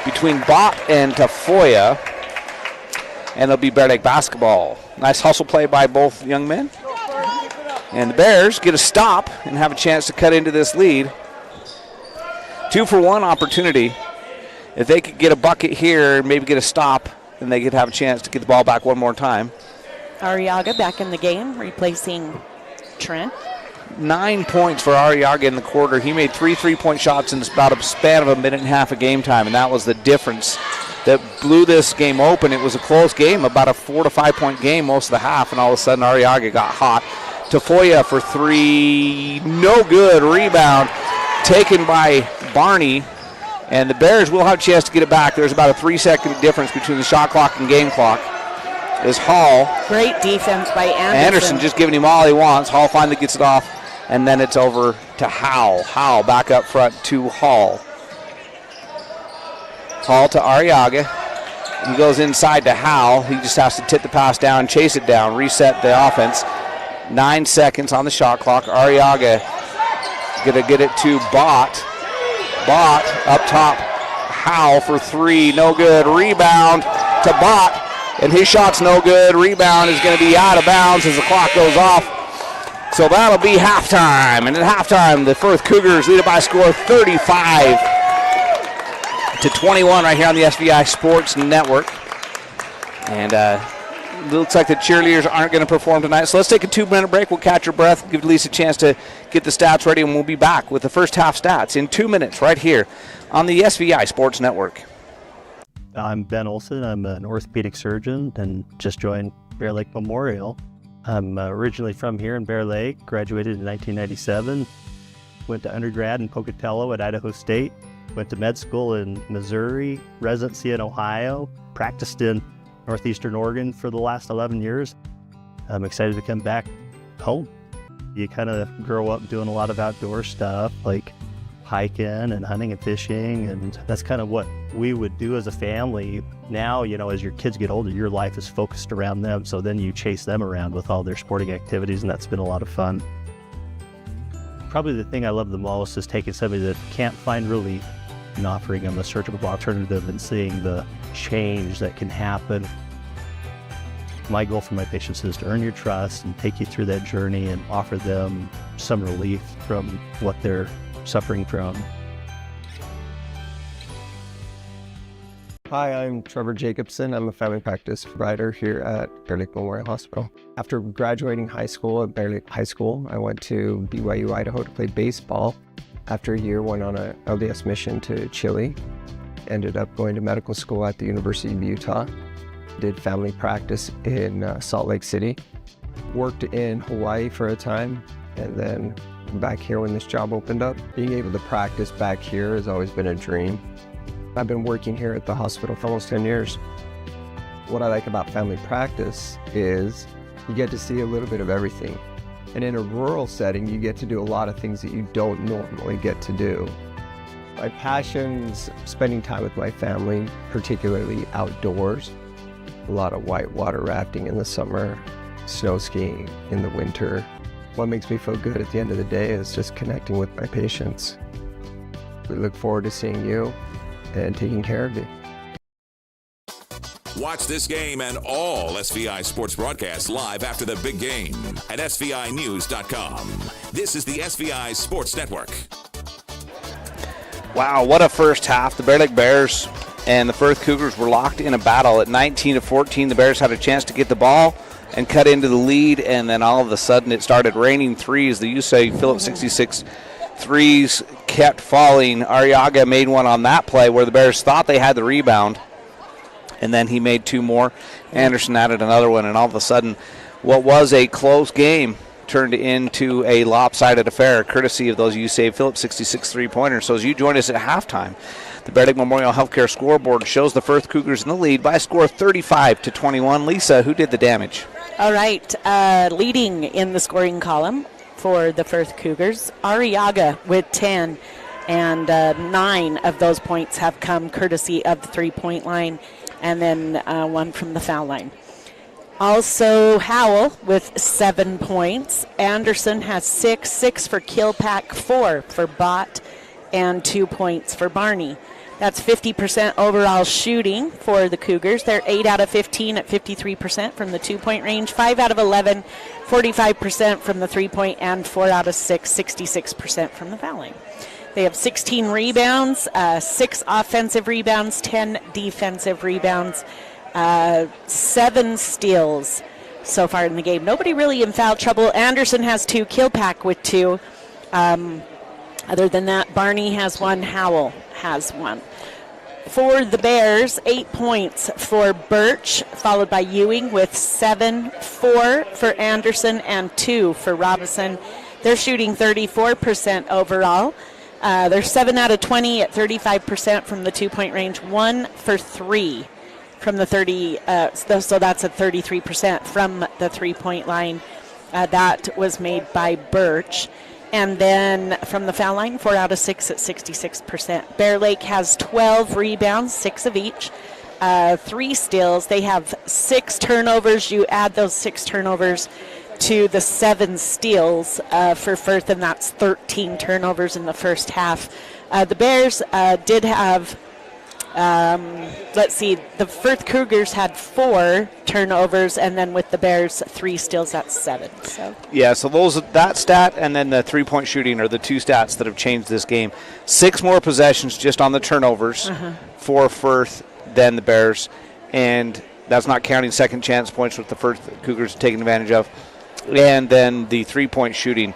between Bott and Tafoya, and it'll be Bear Lake basketball. Nice hustle play by both young men. And the Bears get a stop and have a chance to cut into this lead. 2-for-1 opportunity. If they could get a bucket here, maybe get a stop, then they could have a chance to get the ball back one more time. Arriaga back in the game, replacing Trent. 9 points for Arriaga in the quarter. He made 3 3-point shots in about a span of a minute and a half of game time, and that was the difference that blew this game open. It was a close game, about a 4 to 5 point game most of the half, and all of a sudden Arriaga got hot. Tafoya for three. No good. Rebound taken by Barney. And the Bears will have a chance to get it back. There's about a 3-second difference between the shot clock and game clock. Is Hall. Great defense by Anderson. Anderson just giving him all he wants. Hall finally gets it off. And then it's over to Howell. Howell back up front to Hall. Hall to Arriaga. He goes inside to Howell. He just has to tip the pass down, chase it down, reset the offense. 9 seconds on the shot clock. Arriaga going to get it to Bott. Bott up top. Howell for three. No good. Rebound to Bott. And his shot's no good. Rebound is going to be out of bounds as the clock goes off. So that'll be halftime. And at halftime, the Firth Cougars lead it by a score of 35-21 right here on the SVI Sports Network. And it looks like the cheerleaders aren't going to perform tonight. So let's take a 2-minute break. We'll catch your breath, give Lisa a chance to get the stats ready, and we'll be back with the first half stats in 2 minutes right here on the SVI Sports Network. I'm Ben Olson. I'm an orthopedic surgeon and just joined Bear Lake Memorial. I'm originally from here in Bear Lake, graduated in 1997, went to undergrad in Pocatello at Idaho State, went to med school in Missouri, residency in Ohio, practiced in Northeastern Oregon for the last 11 years. I'm excited to come back home. You kind of grow up doing a lot of outdoor stuff like hiking and hunting and fishing, and that's kind of what we would do as a family. Now, you know, as your kids get older, your life is focused around them, so then you chase them around with all their sporting activities, and that's been a lot of fun. Probably the thing I love the most is taking somebody that can't find relief and offering them a surgical alternative and seeing the change that can happen. My goal for my patients is to earn your trust and take you through that journey and offer them some relief from what they're suffering from. Hi, I'm Trevor Jacobson. I'm a family practice provider here at Bear Lake Memorial Hospital. After graduating high school at Bear Lake High School, I went to BYU, Idaho to play baseball. After a year, went on a LDS mission to Chile. Ended up going to medical school at the University of Utah. Did family practice in Salt Lake City. Worked in Hawaii for a time, and then back here when this job opened up. Being able to practice back here has always been a dream. I've been working here at the hospital for almost 10 years. What I like about family practice is you get to see a little bit of everything. And in a rural setting, you get to do a lot of things that you don't normally get to do. My passion's spending time with my family, particularly outdoors. A lot of whitewater rafting in the summer, snow skiing in the winter. What makes me feel good at the end of the day is just connecting with my patients. We look forward to seeing you and taking care of you. Watch this game and all SVI sports broadcasts live after the big game at SVInews.com. This is the SVI Sports Network. Wow, what a first half. The Bear Lake Bears and the Firth Cougars were locked in a battle at 19-14. The Bears had a chance to get the ball and cut into the lead, and then all of a sudden it started raining threes. The USAA Phillips 66 threes kept falling. Arriaga made one on that play where the Bears thought they had the rebound, and then he made two more. Anderson added another one, and all of a sudden what was a close game turned into a lopsided affair courtesy of those USAA Phillips 66 three-pointers. So as you join us at halftime, the Bear Lake Memorial Healthcare scoreboard shows the Firth Cougars in the lead by a score of 35-21. Lisa, who did the damage? All right, leading in the scoring column for the Firth Cougars, Arriaga with 10, and 9 of those points have come courtesy of the three-point line, and then one from the foul line. Also, Howell with 7 points. Anderson has 6 for Kilpack, 4 for Bott, and 2 points for Barney. That's 50% overall shooting for the Cougars. They're 8 out of 15 at 53% from the 2-point range, 5 out of 11, 45% from the 3-point, and 4 out of 6, 66% from the foul line. They have 16 rebounds, 6 offensive rebounds, 10 defensive rebounds, 7 steals so far in the game. Nobody really in foul trouble. Anderson has 2, Kilpack with 2. Other than that, Barney has 1, Howell has 1. For the Bears, 8 points for Birch, followed by Ewing with 7, 4 for Anderson, and 2 for Robinson. They're shooting 34% overall. They're 7 out of 20 at 35% from the 2-point range, 1 for 3 from the 30, so that's at 33% from the 3-point line. That was made by Birch. And then from the foul line, 4 out of 6 at 66%. Bear Lake has 12 rebounds, 6 of each, 3 steals. They have 6 turnovers. You add those 6 turnovers to the 7 steals for Firth, and that's 13 turnovers in the first half. The Bears did have, the Firth Cougars had 4 turnovers, and then with the Bears, 3 steals, that's 7. So yeah, so that stat and then the 3-point shooting are the 2 stats that have changed this game. 6 more possessions just on the turnovers for Firth than the Bears, and that's not counting second chance points, which the Firth Cougars have taken advantage of. And then the 3-point shooting.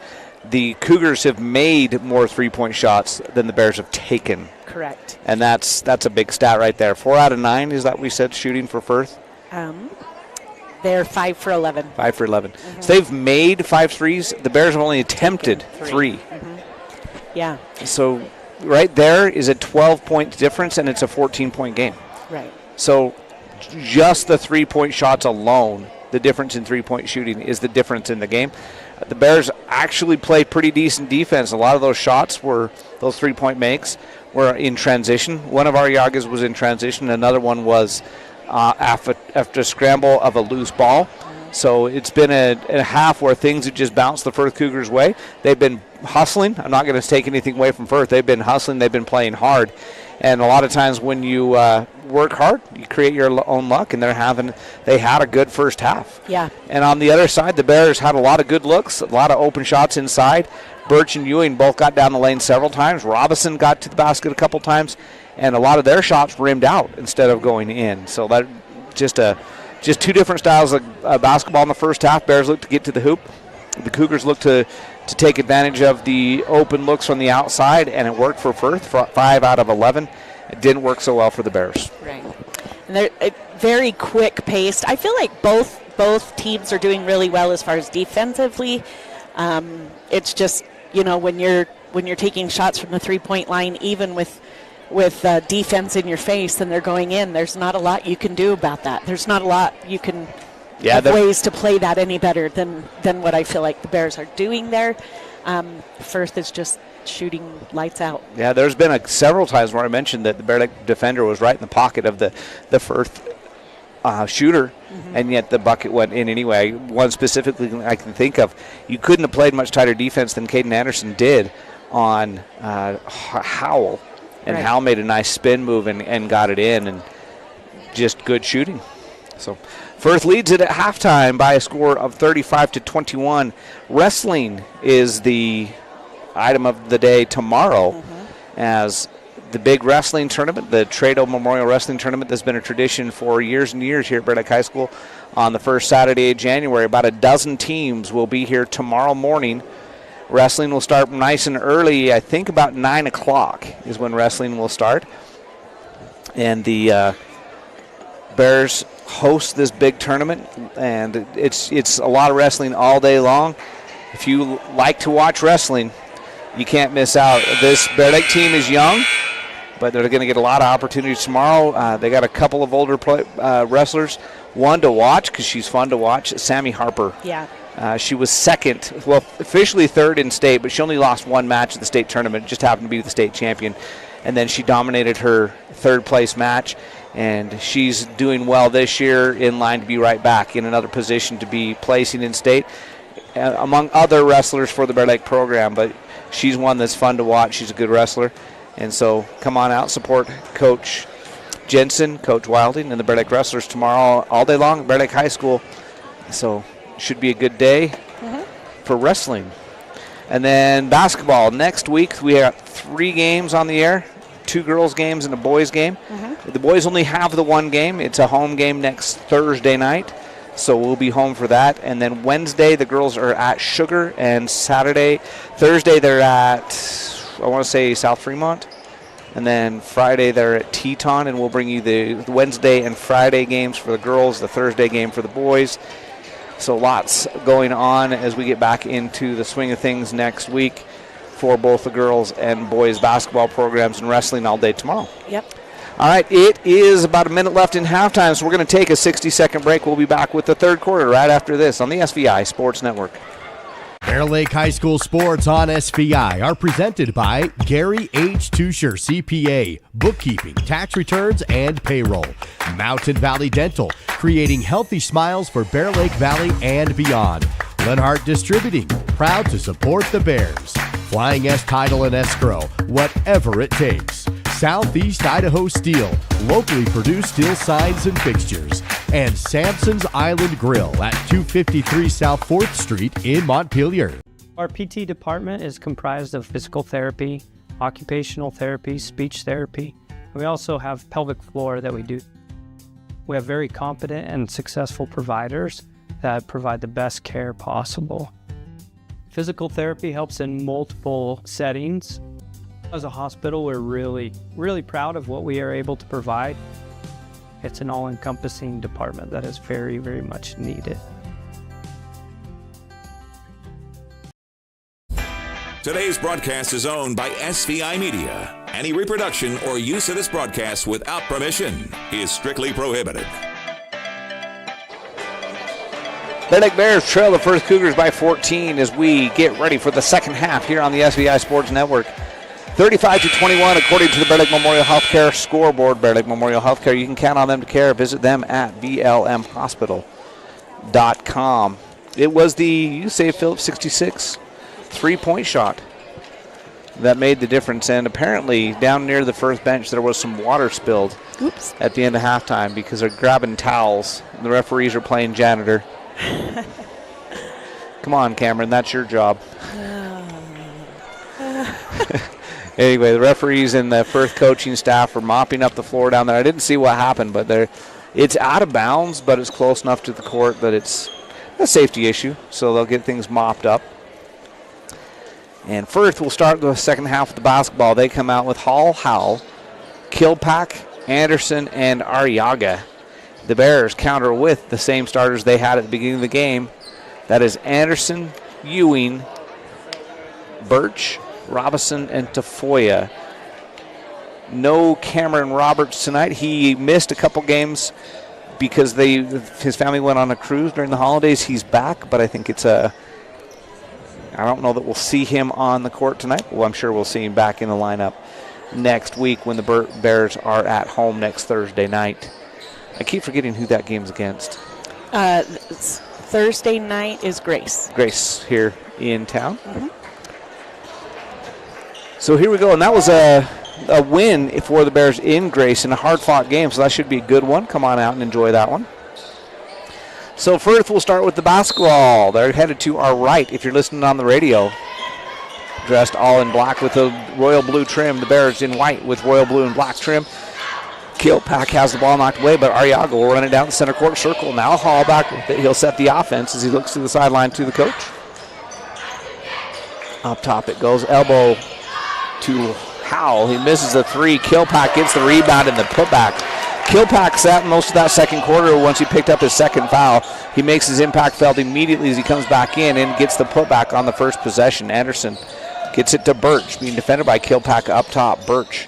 The Cougars have made more 3-point shots than the Bears have taken. Correct. And that's a big stat right there. 4 out of 9, is that we said, shooting for Firth? They're 5 for 11. 5 for 11. So they've made 5 threes. The Bears have only attempted 3. Yeah. So right there is a 12-point difference, and it's a 14-point game. Right. So just the 3-point shots alone, the difference in 3-point shooting is the difference in the game. The Bears actually played pretty decent defense. A lot of those shots were, those 3-point makes, were in transition. One of our Yagas was in transition. Another one was after a scramble of a loose ball. So it's been a half where things have just bounced the Firth Cougars' way. They've been hustling. I'm not going to take anything away from Firth. They've been hustling. They've been playing hard. And a lot of times when you work hard, you create your own luck, and they had a good first half. Yeah. And on the other side, the Bears had a lot of good looks, a lot of open shots inside. Birch and Ewing both got down the lane several times. Robinson got to the basket a couple times, and a lot of their shots rimmed out instead of going in. So that just 2 different styles of basketball in the first half. Bears looked to get to the hoop. The Cougars looked to take advantage of the open looks from the outside, and it worked for Firth, 5 out of 11. It didn't work so well for the Bears. Right. And they're very quick-paced. I feel like both teams are doing really well as far as defensively. It's just, when you're taking shots from the 3-point line, even with defense in your face and they're going in, there's not a lot you can do about that. There's not a lot you can have ways to play that any better than what I feel like the Bears are doing there. Firth is just shooting lights out. Yeah, there's been several times where I mentioned that the Bear Lake defender was right in the pocket of the Firth shooter, and yet the bucket went in anyway. One specifically I can think of, you couldn't have played much tighter defense than Caden Anderson did on Howell, and Howell made a nice spin move and got it in, and just good shooting. So Firth leads it at halftime by a score of 35-21. Wrestling is the item of the day tomorrow, as the big wrestling tournament, the Trado Memorial Wrestling Tournament, that's been a tradition for years and years here at Bear Lake High School on the first Saturday of January. About a dozen teams will be here tomorrow morning. Wrestling will start nice and early. I think about 9 o'clock is when wrestling will start. And the Bears host this big tournament, and it's a lot of wrestling all day long. If you like to watch wrestling, you can't miss out. This Bear Lake team is young, but they're going to get a lot of opportunities tomorrow. They got a couple of older wrestlers. One to watch, because she's fun to watch, Sammy Harper. Yeah. She was second, officially third in state, but she only lost one match at the state tournament. Just happened to be the state champion. And then she dominated her third-place match, and she's doing well this year, in line to be right back in another position to be placing in state, among other wrestlers for the Bear Lake program. But she's one that's fun to watch. She's a good wrestler. And so come on out, support Coach Jensen, Coach Wilding, and the Bear Lake wrestlers tomorrow all day long at Bear Lake High School. So should be a good day for wrestling. And then basketball. Next week we have 3 games on the air, 2 girls games and a boys game. The boys only have the 1 game. It's a home game next Thursday night, so we'll be home for that. And then Wednesday the girls are at Sugar, and Thursday they're at, I want to say, South Fremont. And then Friday they're at Teton, and we'll bring you the Wednesday and Friday games for the girls, the Thursday game for the boys. So lots going on as we get back into the swing of things next week for both the girls and boys basketball programs and wrestling all day tomorrow. Yep. All right, it is about a minute left in halftime, so we're going to take a 60-second break. We'll be back with the third quarter right after this on the SVI Sports Network. Bear Lake High School sports on SVI are presented by Gary H. Tusher, CPA, bookkeeping, tax returns, and payroll. Mountain Valley Dental, creating healthy smiles for Bear Lake Valley and beyond. Lenhart Distributing, proud to support the Bears. Flying S Title and Escrow, whatever it takes. Southeast Idaho Steel, locally produced steel signs and fixtures. And Sampson's Island Grill at 253 South 4th Street in Montpelier. Our PT department is comprised of physical therapy, occupational therapy, speech therapy. We also have pelvic floor that we do. We have very competent and successful providers that provide the best care possible. Physical therapy helps in multiple settings. As a hospital, we're really proud of what we are able to provide. It's an all-encompassing department that is very, very much needed. Today's broadcast is owned by SVI Media. Any reproduction or use of this broadcast without permission is strictly prohibited. Bear Lake Bears trail the Firth Cougars by 14 as we get ready for the second half here on the SVI Sports Network. 35-21 according to the Bear Lake Memorial Healthcare scoreboard. Bear Lake Memorial Healthcare, you can count on them to care. Visit them at blmhospital.com. It was the USAVE Phillips 66 3-point shot that made the difference. And apparently down near the Firth bench there was some water spilled at the end of halftime because they're grabbing towels. The referees are playing janitor. Come on, Cameron, that's your job. Anyway, the referees and the Firth coaching staff are mopping up the floor down there. I didn't see what happened, but it's out of bounds, but it's close enough to the court that it's a safety issue, so they'll get things mopped up. And Firth will start the second half of the basketball. They come out with Hall, Howell, Kilpack, Anderson, and Arriaga. The Bears counter with the same starters they had at the beginning of the game. That is Anderson, Ewing, Birch, Robinson, and Tafoya. No Cameron Roberts tonight. He missed a couple games because his family went on a cruise during the holidays. He's back, but I think I don't know that we'll see him on the court tonight. Well, I'm sure we'll see him back in the lineup next week when the Bears are at home next Thursday night. I keep forgetting who that game's against. Thursday night is Grace. Grace here in town. Mm-hmm. So here we go, and that was a win for the Bears in Grace in a hard-fought game, so that should be a good one. Come on out and enjoy that one. So Firth will start with the basketball. They're headed to our right if you're listening on the radio. Dressed all in black with the royal blue trim. The Bears in white with royal blue and black trim. Kilpack has the ball knocked away, but Arriaga will run it down the center court circle. Now Hall back with it. He'll set the offense as he looks to the sideline to the coach. Up top it goes, elbow to Howell. He misses the three. Kilpack gets the rebound and the putback. Kilpack sat most of that second quarter once he picked up his second foul. He makes his impact felt immediately as he comes back in and gets the putback on the first possession. Anderson gets it to Birch, being defended by Kilpack up top. Birch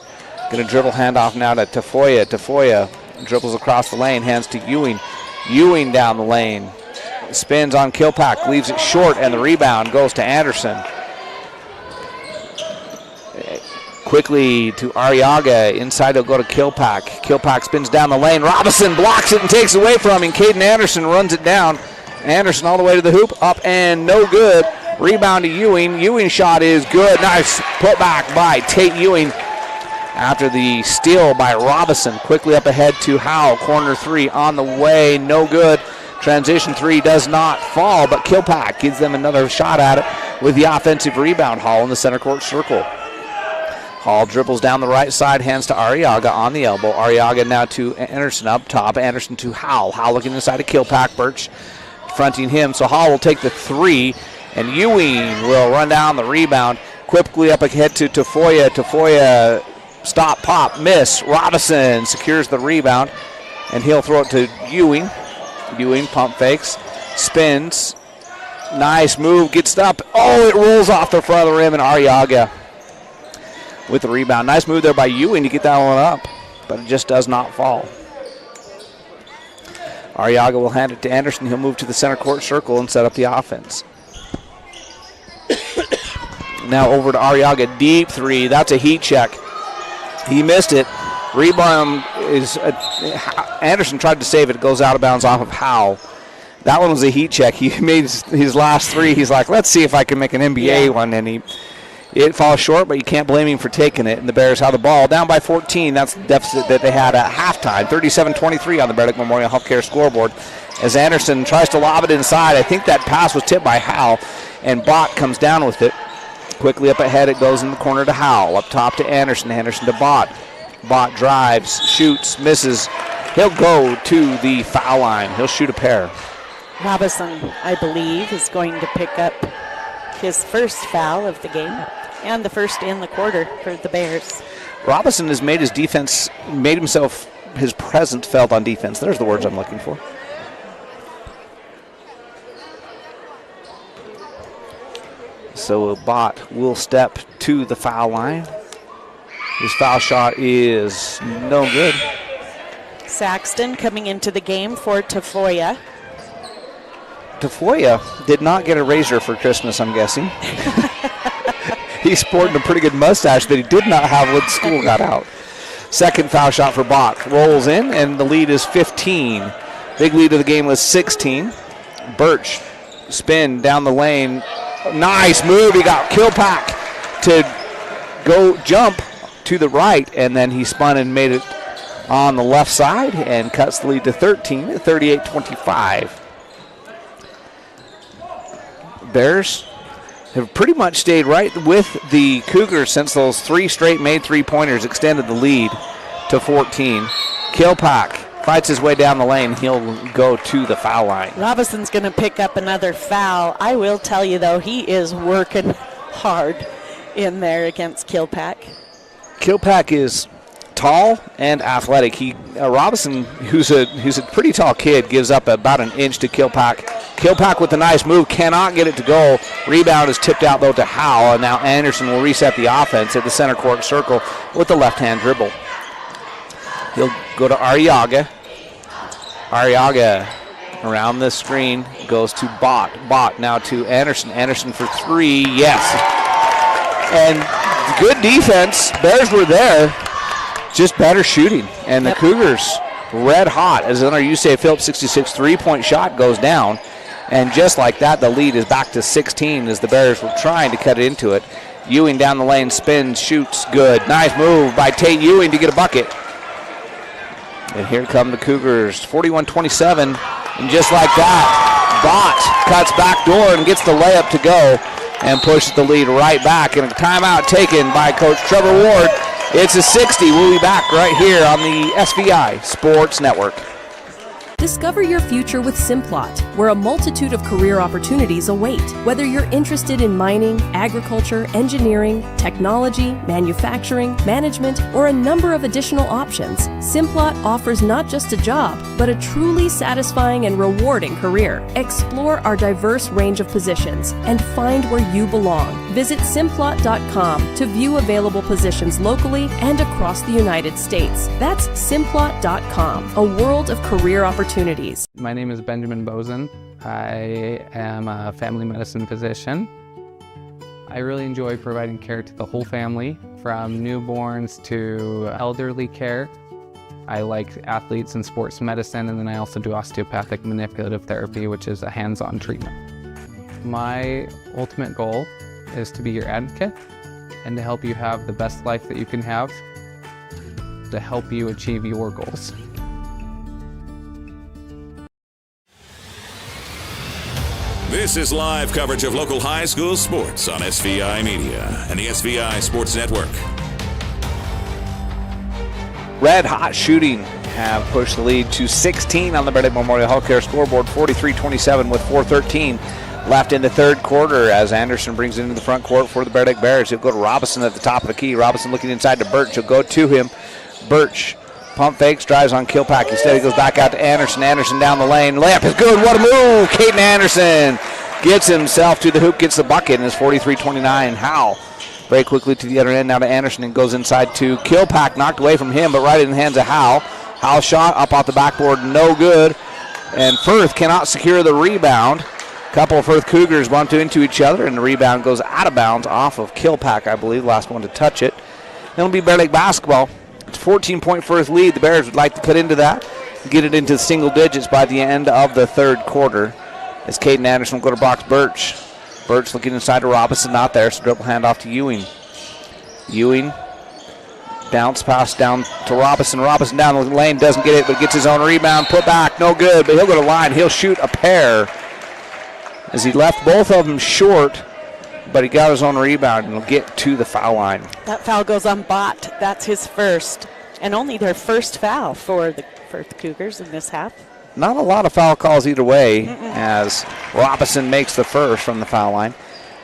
going to dribble handoff now to Tafoya. Tafoya dribbles across the lane, hands to Ewing. Ewing down the lane. Spins on Kilpack, leaves it short, and the rebound goes to Anderson. Quickly to Arriaga. Inside he'll go to Kilpack. Kilpack spins down the lane. Robinson blocks it and takes it away from him. Caden Anderson runs it down. Anderson all the way to the hoop. Up and no good. Rebound to Ewing. Ewing's shot is good. Nice putback by Tate Ewing after the steal by Robinson. Quickly up ahead to Howell. Corner three on the way. No good. Transition three does not fall, but Kilpack gives them another shot at it with the offensive rebound. Hall in the center court circle. Hall dribbles down the right side, hands to Arriaga on the elbow. Arriaga now to Anderson up top. Anderson to Howell. Howell looking inside to Kilpack. Birch fronting him. So Hall will take the three, and Ewing will run down the rebound. Quickly up ahead to Tafoya. Tafoya stop, pop, miss. Robinson secures the rebound, and he'll throw it to Ewing. Ewing pump fakes, spins. Nice move, gets up. Oh, it rolls off the front of the rim, and Arriaga with the rebound. Nice move there by Ewing to get that one up, but it just does not fall. Arriaga will hand it to Anderson. He'll move to the center court circle and set up the offense. Now over to Arriaga, deep three. That's a heat check. He missed it. Rebound is Anderson tried to save it. It goes out of bounds off of Howe. That one was a heat check. He made his last three. He's like, let's see if I can make an NBA one, and it falls short, but you can't blame him for taking it. And the Bears have the ball down by 14. That's the deficit that they had at halftime. 37-23 on the Bear Lake Memorial Healthcare scoreboard. As Anderson tries to lob it inside, I think that pass was tipped by Howe, and Bott comes down with it. Quickly up ahead, it goes in the corner to Howe. Up top to Anderson. Anderson to Bott. Bott drives, shoots, misses. He'll go to the foul line. He'll shoot a pair. Robinson, I believe, is going to pick up his first foul of the game and the first in the quarter for the Bears. Robinson has made his presence felt on defense. There's the words I'm looking for. So Bott will step to the foul line. His foul shot is no good. Saxton coming into the game for Tafoya. Tafoya did not get a razor for Christmas, I'm guessing. He's sporting a pretty good mustache that he did not have when school got out. Second foul shot for Bott. Rolls in, and the lead is 15. Big lead of the game was 16. Birch spin down the lane. Nice move. He got Kilpack to go jump to the right, and then he spun and made it on the left side and cuts the lead to 13 at 38-25. Bears have pretty much stayed right with the Cougars since those three straight made three-pointers extended the lead to 14. Kilpack fights his way down the lane. He'll go to the foul line. Robinson's going to pick up another foul. I will tell you, though, he is working hard in there against Kilpack. Kilpack is tall and athletic. Robinson, who's a pretty tall kid, gives up about an inch to Kilpack. Kilpack with a nice move, cannot get it to go. Rebound is tipped out, though, to Howe, and now Anderson will reset the offense at the center court circle with the left-hand dribble. He'll go to Arriaga. Arriaga around the screen goes to Bott. Bott now to Anderson. Anderson for three, yes. And good defense. Bears were there, just better shooting. And the Cougars red hot as another UCA Phillips 66 three-point shot goes down. And just like that, the lead is back to 16 as the Bears were trying to cut into it. Ewing down the lane, spins, shoots, good. Nice move by Tate Ewing to get a bucket. And here come the Cougars, 41-27. And just like that, Bott cuts back door and gets the layup to go and pushes the lead right back. And a timeout taken by Coach Trevor Ward. It's a 60. We'll be back right here on the SVI Sports Network. Discover your future with Simplot, where a multitude of career opportunities await. Whether you're interested in mining, agriculture, engineering, technology, manufacturing, management, or a number of additional options, Simplot offers not just a job, but a truly satisfying and rewarding career. Explore our diverse range of positions and find where you belong. Visit Simplot.com to view available positions locally and across the United States. That's Simplot.com, a world of career opportunities. My name is Benjamin Bozen. I am a family medicine physician. I really enjoy providing care to the whole family, from newborns to elderly care. I like athletes and sports medicine, and then I also do osteopathic manipulative therapy, which is a hands-on treatment. My ultimate goal is to be your advocate and to help you have the best life that you can have, to help you achieve your goals. This is live coverage of local high school sports on SVI Media and the SVI Sports Network. Red hot shooting have pushed the lead to 16 on the Bear Lake Memorial Healthcare scoreboard, 43-27 with 4:13 left in the third quarter as Anderson brings it into the front court for the Bear Lake Bears. He'll go to Robinson at the top of the key. Robinson looking inside to Birch. He'll go to him. Birch pump fakes, drives on Kilpack. Instead he goes back out to Anderson. Anderson down the lane. Layup is good. What a move. Caden Anderson gets himself to the hoop, gets the bucket, and it's 43-29. Howell very quickly to the other end, now to Anderson, and goes inside to Kilpack. Knocked away from him, but right in the hands of Howell. Howell shot up off the backboard, no good. And Firth cannot secure the rebound. Couple of Firth Cougars bump into each other, and the rebound goes out of bounds off of Kilpack, I believe, last one to touch it. It'll be Bear Lake basketball. It's a 14-point Firth lead. The Bears would like to cut into that, get it into single digits by the end of the third quarter. As Caden Anderson will go to box Birch. Birch looking inside to Robinson, not there, so dribble handoff to Ewing. Ewing, bounce pass down to Robinson. Robinson down the lane, doesn't get it, but gets his own rebound. Put back, no good, but he'll go to line. He'll shoot a pair as he left both of them short, but he got his own rebound and will get to the foul line. That foul goes on Bott. That's his first, and only their first foul for the Firth Cougars in this half. Not a lot of foul calls either way, as Robinson makes the first from the foul line.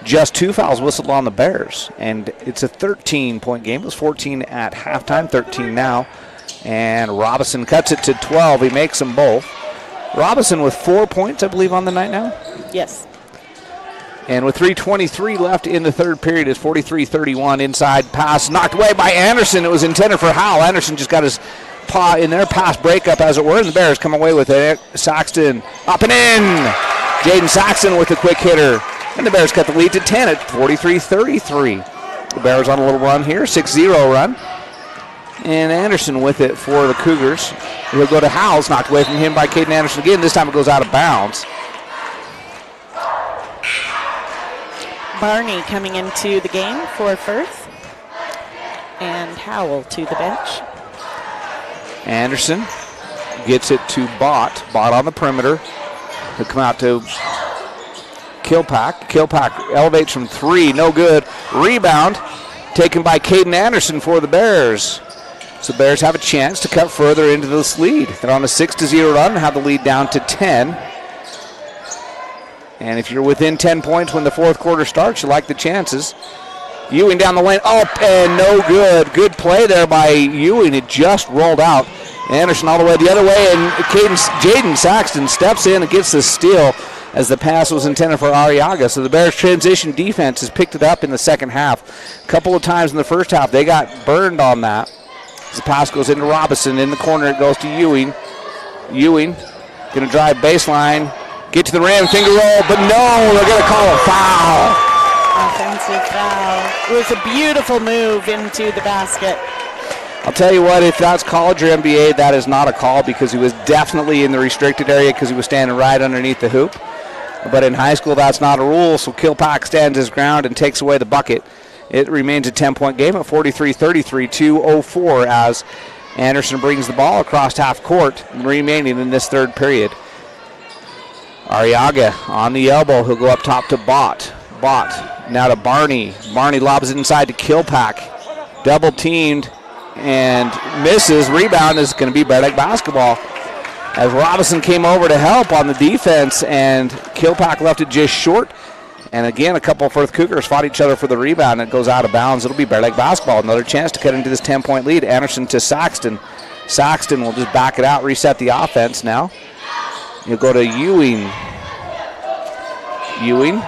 Just 2 fouls whistled on the Bears, and it's a 13-point game. It was 14 at halftime, 13 now, and Robinson cuts it to 12. He makes them both. Robinson with 4 points, I believe, on the night now. Yes. And with 3:23 left in the third period, it's 43-31. Inside pass knocked away by Anderson. It was intended for Howell. Anderson just got his paw in their pass breakup, as it were, and the Bears come away with it. Saxton up and in. Jaden Saxton with a quick hitter. And the Bears cut the lead to 10 at 43-33. The Bears on a little run here, 6-0 run. And Anderson with it for the Cougars. He'll go to Howells, knocked away from him by Caden Anderson again. This time it goes out of bounds. Barney coming into the game for Firth. And Howell to the bench. Anderson gets it to Bott. Bott on the perimeter. He'll come out to Kilpack. Kilpack elevates from 3, no good. Rebound taken by Caden Anderson for the Bears. So the Bears have a chance to cut further into this lead. They're on a 6-0 run and have the lead down to 10. And if you're within 10 points when the fourth quarter starts, you like the chances. Ewing down the lane, up and no good. Good play there by Ewing. It just rolled out. Anderson all the way the other way, and Jaden Saxton steps in and gets the steal as the pass was intended for Arriaga. So the Bears' transition defense has picked it up in the second half. A couple of times in the first half, they got burned on that. As the pass goes into Robinson. In the corner, it goes to Ewing. Ewing going to drive baseline, get to the rim, finger roll, but no, they're going to call a foul. Offensive foul. It was a beautiful move into the basket. I'll tell you what, if that's college or NBA, that is not a call because he was definitely in the restricted area because he was standing right underneath the hoop. But in high school, that's not a rule, so Kilpack stands his ground and takes away the bucket. It remains a 10-point game at 43-33, 2:04 as Anderson brings the ball across half court remaining in this third period. Arriaga on the elbow. He'll go up top to Bott. Bott now to Barney. Barney lobs it inside to Kilpack. Double teamed and misses. Rebound is going to be Bear Lake basketball. As Robinson came over to help on the defense and Kilpack left it just short. And again, a couple of Firth Cougars fought each other for the rebound and it goes out of bounds. It'll be Bear Lake basketball. Another chance to cut into this 10-point lead. Anderson to Saxton. Saxton will just back it out, reset the offense now. You'll go to Ewing. Ewing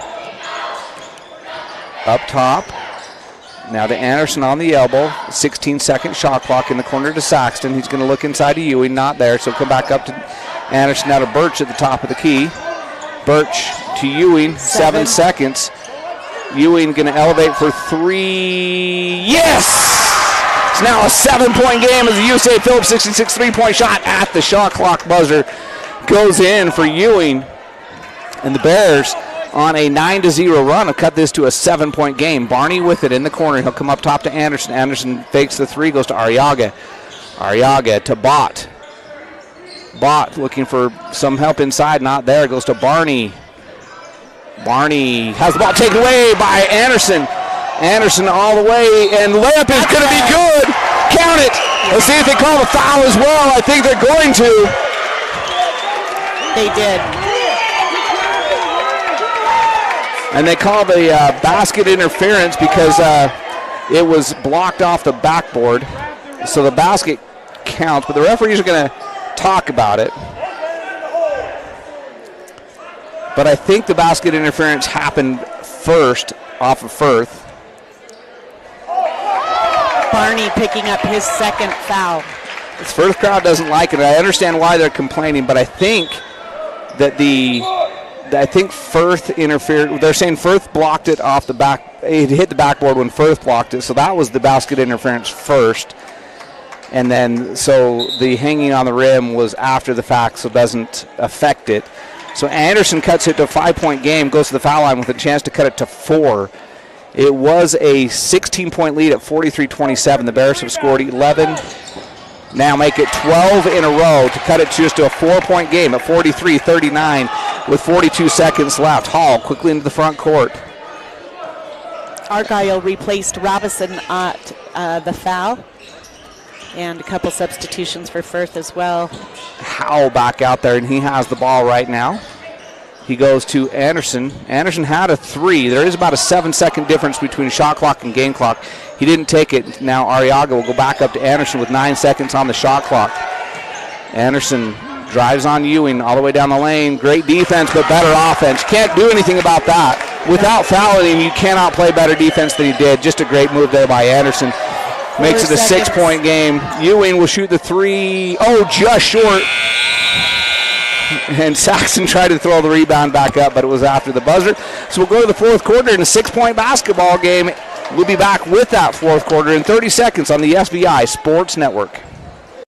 up top. Now to Anderson on the elbow. 16-second shot clock in the corner to Saxton. He's going to look inside to Ewing. Not there, so come back up to Anderson. Now to Birch at the top of the key. Birch to Ewing. 7 seconds. Ewing going to elevate for 3. Yes! It's now a 7-point game as the USA Phillips 66 3-point shot at the shot clock buzzer goes in for Ewing. And the Bears on a 9-0 run have cut this to a 7-point game. Barney with it in the corner. He'll come up top to Anderson. Anderson fakes the 3, goes to Arriaga. Arriaga to Bott. Bott looking for some help inside, not there. Goes to Barney. Barney has the ball taken away by Anderson. Anderson all the way, and layup is going to be good. Count it. Let's see if they call the foul as well. I think they're going to. They did. And they call the basket interference because it was blocked off the backboard. So the basket counts, but the referees are going to talk about it. But I think the basket interference happened first off of Firth. Barney picking up his second foul. This Firth crowd doesn't like it. I understand why they're complaining, but I think that Firth interfered. They're saying Firth blocked it off the back. It hit the backboard when Firth blocked it, so that was the basket interference first. And then, so the hanging on the rim was after the fact, so it doesn't affect it. So Anderson cuts it to a 5-point game, goes to the foul line with a chance to cut it to 4. It was a 16-point lead at 43-27. The Bears have scored 11. Now make it 12 in a row to cut it just to a 4-point game at 43-39 with 42 seconds left. Hall quickly into the front court. Argyle replaced Robinson at the foul. And a couple substitutions for Firth as well. Howell back out there, and he has the ball right now. He goes to Anderson. Anderson had a 3. There is about a 7-second difference between shot clock and game clock. He didn't take it. Now Arriaga will go back up to Anderson with 9 seconds on the shot clock. Anderson drives on Ewing all the way down the lane. Great defense, but better offense. Can't do anything about that. Without fouling him, you cannot play better defense than he did. Just a great move there by Anderson. Makes it a 6-point game. Ewing will shoot the 3. Oh, just short. And Saxon tried to throw the rebound back up, but it was after the buzzer. So we'll go to the fourth quarter in a 6-point basketball game. We'll be back with that fourth quarter in 30 seconds on the SVI Sports Network.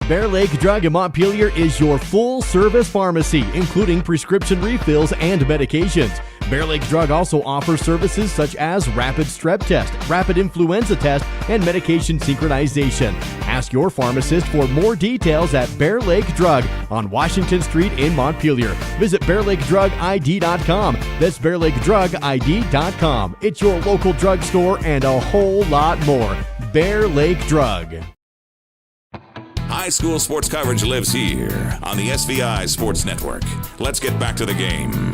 Bear Lake Drug in Montpelier is your full-service pharmacy, including prescription refills and medications. Bear Lake Drug also offers services such as rapid strep test, rapid influenza test, and medication synchronization. Ask your pharmacist for more details at Bear Lake Drug on Washington Street in Montpelier. Visit BearLakeDrugID.com. That's BearLakeDrugID.com. It's your local drugstore and a whole lot more. Bear Lake Drug. High school sports coverage lives here on the SVI Sports Network. Let's get back to the game.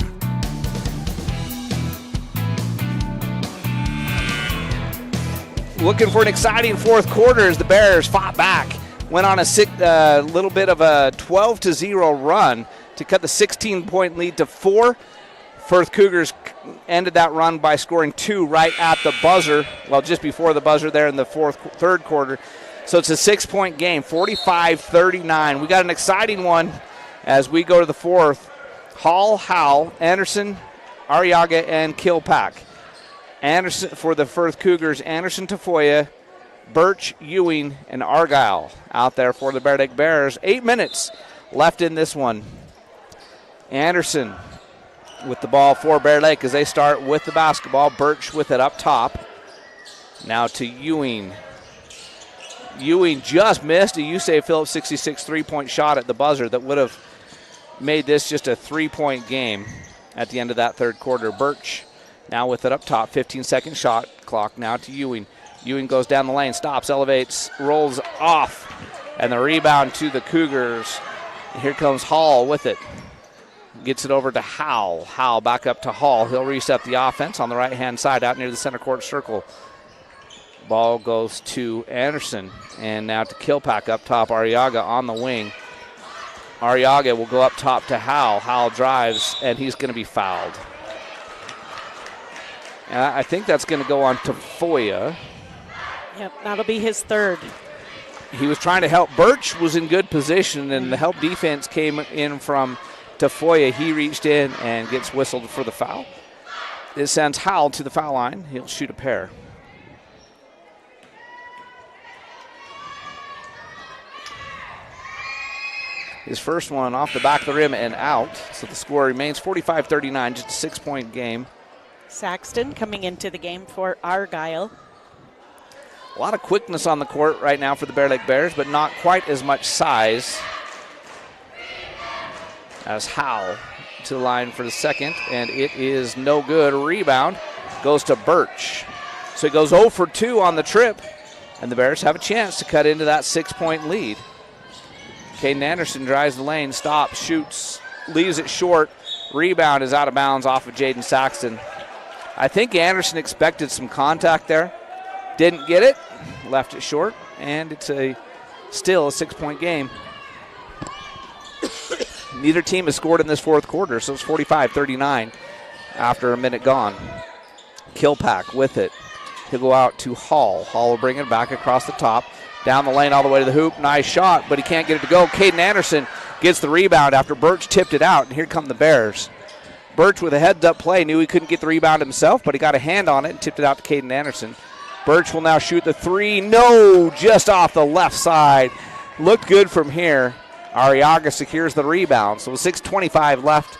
Looking for an exciting fourth quarter as the Bears fought back. Went on a little bit of a 12-0 run to cut the 16-point lead to 4. Firth Cougars ended that run by scoring 2 right at the buzzer. Well, just before the buzzer there in the third quarter. So it's a 6-point game, 45-39. We got an exciting one as we go to the fourth. Hall, Howell, Anderson, Arriaga, and Kilpack. Anderson for the Firth Cougars, Anderson, Tafoya, Birch, Ewing, and Argyle out there for the Bear Lake Bears. 8 minutes left in this one. Anderson with the ball for Bear Lake as they start with the basketball. Birch with it up top. Now to Ewing. Ewing just missed a Yusei Phillips 66 3-point shot at the buzzer that would have made this just a 3-point game at the end of that third quarter. Birch now with it up top, 15-second shot clock now to Ewing. Ewing goes down the lane, stops, elevates, rolls off, and the rebound to the Cougars. And here comes Hall with it. Gets it over to Howell. Howell back up to Hall. He'll reset the offense on the right-hand side out near the center court circle. Ball goes to Anderson, and now to Kilpack up top. Arriaga on the wing. Arriaga will go up top to Howell. Howell drives, and he's going to be fouled. And I think that's going to go on to Foya. Yep, that'll be his third. He was trying to help. Birch was in good position, and the help defense came in from Tafoya. He reached in and gets whistled for the foul. It sends Howell to the foul line. He'll shoot a pair. His first one off the back of the rim and out. So the score remains 45-39, just a 6-point game. Saxton coming into the game for Argyle. A lot of quickness on the court right now for the Bear Lake Bears, but not quite as much size as Howell to the line for the second, and it is no good. Rebound goes to Birch. So he goes 0 for 2 on the trip, and the Bears have a chance to cut into that 6-point lead. Caden Anderson drives the lane, stops, shoots, leaves it short. Rebound is out of bounds off of Jaden Saxton. I think Anderson expected some contact there. Didn't get it. Left it short. And it's still a 6-point game. Neither team has scored in this fourth quarter, so it's 45-39 after a minute gone. Kilpack with it. He'll go out to Hall. Hall will bring it back across the top. Down the lane all the way to the hoop. Nice shot, but he can't get it to go. Caden Anderson gets the rebound after Birch tipped it out, and here come the Bears. Birch with a heads-up play knew he couldn't get the rebound himself, but he got a hand on it and tipped it out to Caden Anderson. Birch will now shoot the three. No, just off the left side. Looked good from here. Arriaga secures the rebound. So with 6:25 left,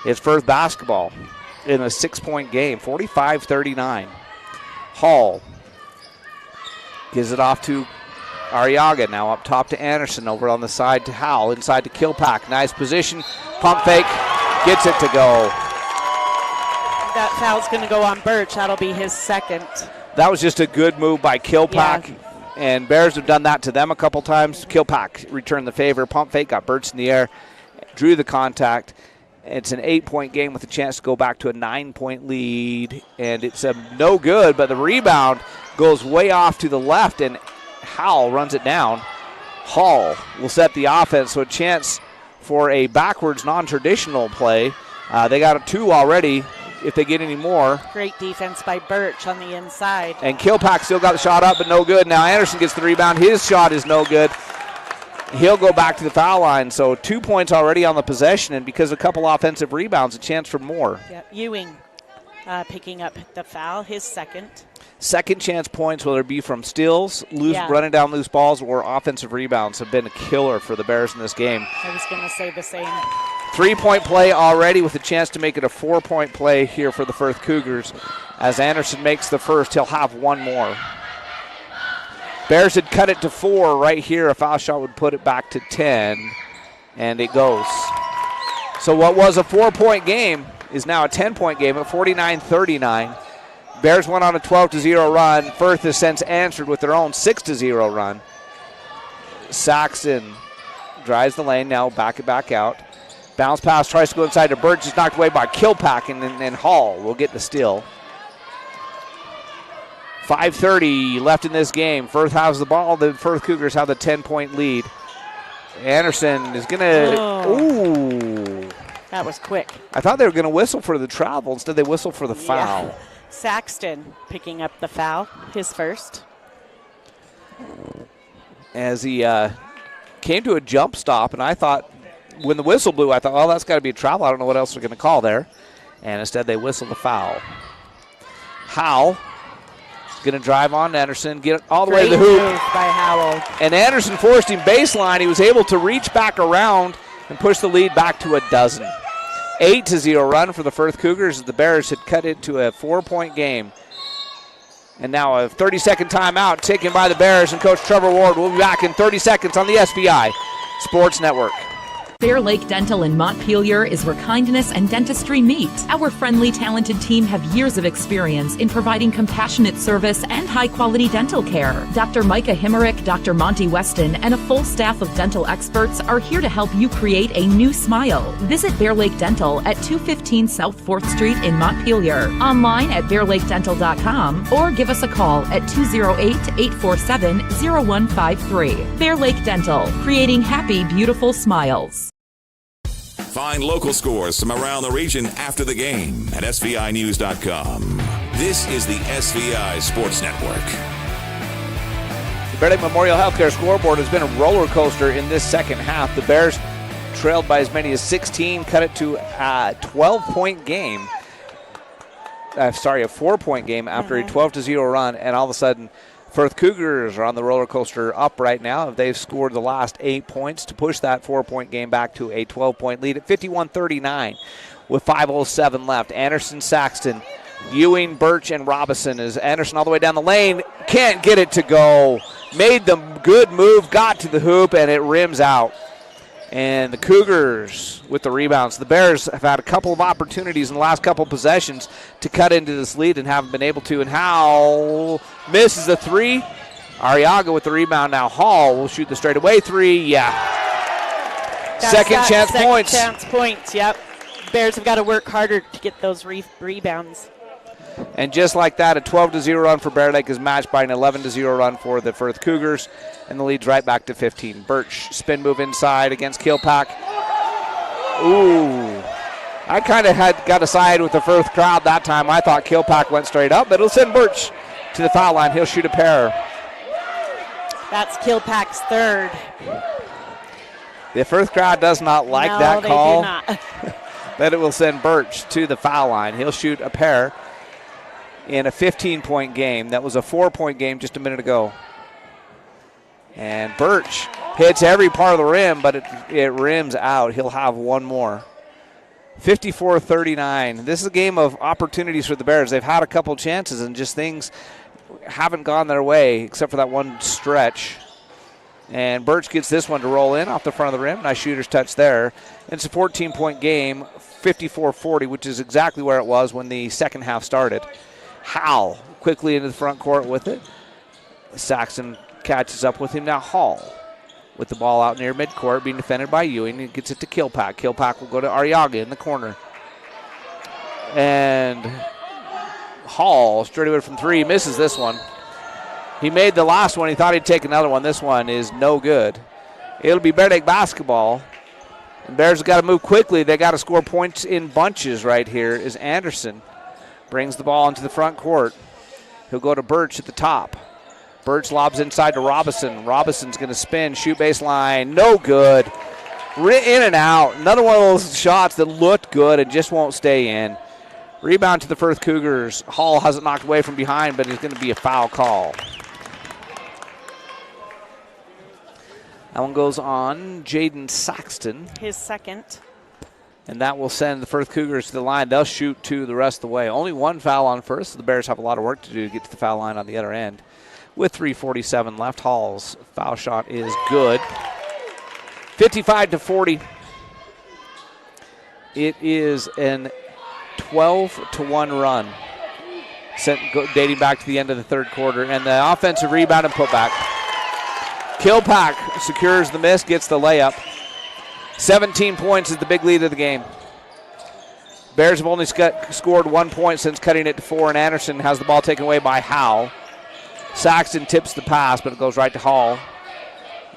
it's Firth basketball in a 6-point game, 45-39. Hall gives it off to Arriaga. Now up top to Anderson. Over on the side to Howell. Inside to Kilpack. Nice position. Pump fake. Gets it to go. That foul's going to go on Birch. That'll be his second. That was just a good move by Kilpack. Yeah. And Bears have done that to them a couple times. Kilpack returned the favor. Pump fake, got Birch in the air, drew the contact. It's an 8-point game with a chance to go back to a 9-point lead. And it's no good, but the rebound goes way off to the left, and Howell runs it down. Hall will set the offense, so a chance for a backwards non-traditional play. They got a 2 already. If they get any more. Great defense by Birch on the inside. And Kilpack still got the shot up, but no good. Now Anderson gets the rebound. His shot is no good. He'll go back to the foul line. So 2 points already on the possession, and because of a couple offensive rebounds, a chance for more. Yep. Ewing picking up the foul, his second. Second chance points, whether it be from steals, running down loose balls, or offensive rebounds, have been a killer for the Bears in this game. I was going to say the same. 3-point play already with a chance to make it a 4-point play here for the Firth Cougars. As Anderson makes the first, he'll have one more. Bears had cut it to 4 right here. A foul shot would put it back to 10, and it goes. So what was a 4-point game is now a 10-point game at 49-39. Bears went on a 12-0 run. Firth has since answered with their own 6-0 run. Saxon drives the lane, now back it back out. Bounce pass, tries to go inside to Birch, is knocked away by Kilpack, and Hall will get the steal. 5:30 left in this game. Firth has the ball. The Firth Cougars have the 10-point lead. Anderson is going to... Ooh. That was quick. I thought they were going to whistle for the travel. Instead, they whistle for the foul. Yeah. Saxton picking up the foul, his first. As he came to a jump stop, and I thought, when the whistle blew, I thought, oh, that's got to be a travel. I don't know what else they're going to call there. And instead, they whistle the foul. Howell is going to drive on Anderson, get it all the way to the hoop. Move by Howell. And Anderson forced him baseline. He was able to reach back around and push the lead back to a dozen. 8-0 run for the Firth Cougars as the Bears had cut it to a 4-point game. And now a 30-second timeout taken by the Bears, and Coach Trevor Ward will be back in 30 seconds on the SVI Sports Network. Bear Lake Dental in Montpelier is where kindness and dentistry meet. Our friendly, talented team have years of experience in providing compassionate service and high-quality dental care. Dr. Micah Himmerick, Dr. Monty Weston, and a full staff of dental experts are here to help you create a new smile. Visit Bear Lake Dental at 215 South 4th Street in Montpelier. Online at bearlakedental.com or give us a call at 208-847-0153. Bear Lake Dental, creating happy, beautiful smiles. Find local scores from around the region after the game at SVInews.com. This is the SVI Sports Network. The Bear Lake Memorial Healthcare scoreboard has been a roller coaster in this second half. The Bears trailed by as many as 16, cut it to a 12-point game. A 4-point game after a 12-0 run, and all of a sudden, Firth Cougars are on the roller coaster up right now. They've scored the last 8 points to push that 4-point game back to a 12-point lead at 51-39 with 5:07 left. Anderson, Saxton, Ewing, Birch, and Robinson. As Anderson all the way down the lane, can't get it to go. Made the good move, got to the hoop, and it rims out. And the Cougars with the rebounds. The Bears have had a couple of opportunities in the last couple of possessions to cut into this lead and haven't been able to. And Howell misses the three. Arriaga with the rebound. Now Hall will shoot the straightaway three. Yeah. Second chance points. Second chance points, yep. Bears have got to work harder to get those rebounds. And just like that, a 12-0 run for Bear Lake is matched by an 11-0 run for the Firth Cougars, and the lead's right back to 15. Birch, spin move inside against Kilpack. Ooh. I kind of got to side with the Firth crowd that time. I thought Kilpack went straight up, but it'll send Birch to the foul line. He'll shoot a pair. That's Kilpack's third. The Firth crowd does not like that call. No, they do not. But it will send Birch to the foul line. He'll shoot a pair in a 15-point game. That was a 4-point game just a minute ago. And Birch hits every part of the rim, but it rims out. He'll have one more. 54-39. This is a game of opportunities for the Bears. They've had a couple chances and just things haven't gone their way except for that one stretch. And Birch gets this one to roll in off the front of the rim. Nice shooter's touch there. It's a 14-point game, 54-40, which is exactly where it was when the second half started. Howell quickly into the front court with it. Saxon catches up with him. Now Hall with the ball out near midcourt, being defended by Ewing. He gets it to Kilpack. Kilpack will go to Arriaga in the corner. And Hall, straight away from three, misses this one. He made the last one. He thought he'd take another one. This one is no good. It'll be Bear Lake basketball. And Bears have got to move quickly. They got to score points in bunches right here as Anderson brings the ball into the front court. He'll go to Birch at the top. Birch lobs inside to Robinson. Robinson's going to spin, shoot baseline. No good. In and out. Another one of those shots that looked good and just won't stay in. Rebound to the Firth Cougars. Hall has it knocked away from behind, but it's going to be a foul call. That one goes on Jaden Saxton. His second. And that will send the Firth Cougars to the line. They'll shoot two the rest of the way. Only one foul on Firth, so the Bears have a lot of work to do to get to the foul line on the other end. With 3:47 left, Hall's foul shot is good. 55-40. It is an 12-1 run dating back to the end of the third quarter. And the offensive rebound and putback. Kilpack secures the miss, gets the layup. 17 points is the big lead of the game. Bears have only scored 1 point since cutting it to 4, and Anderson has the ball taken away by Howe. Saxton tips the pass, but it goes right to Hall.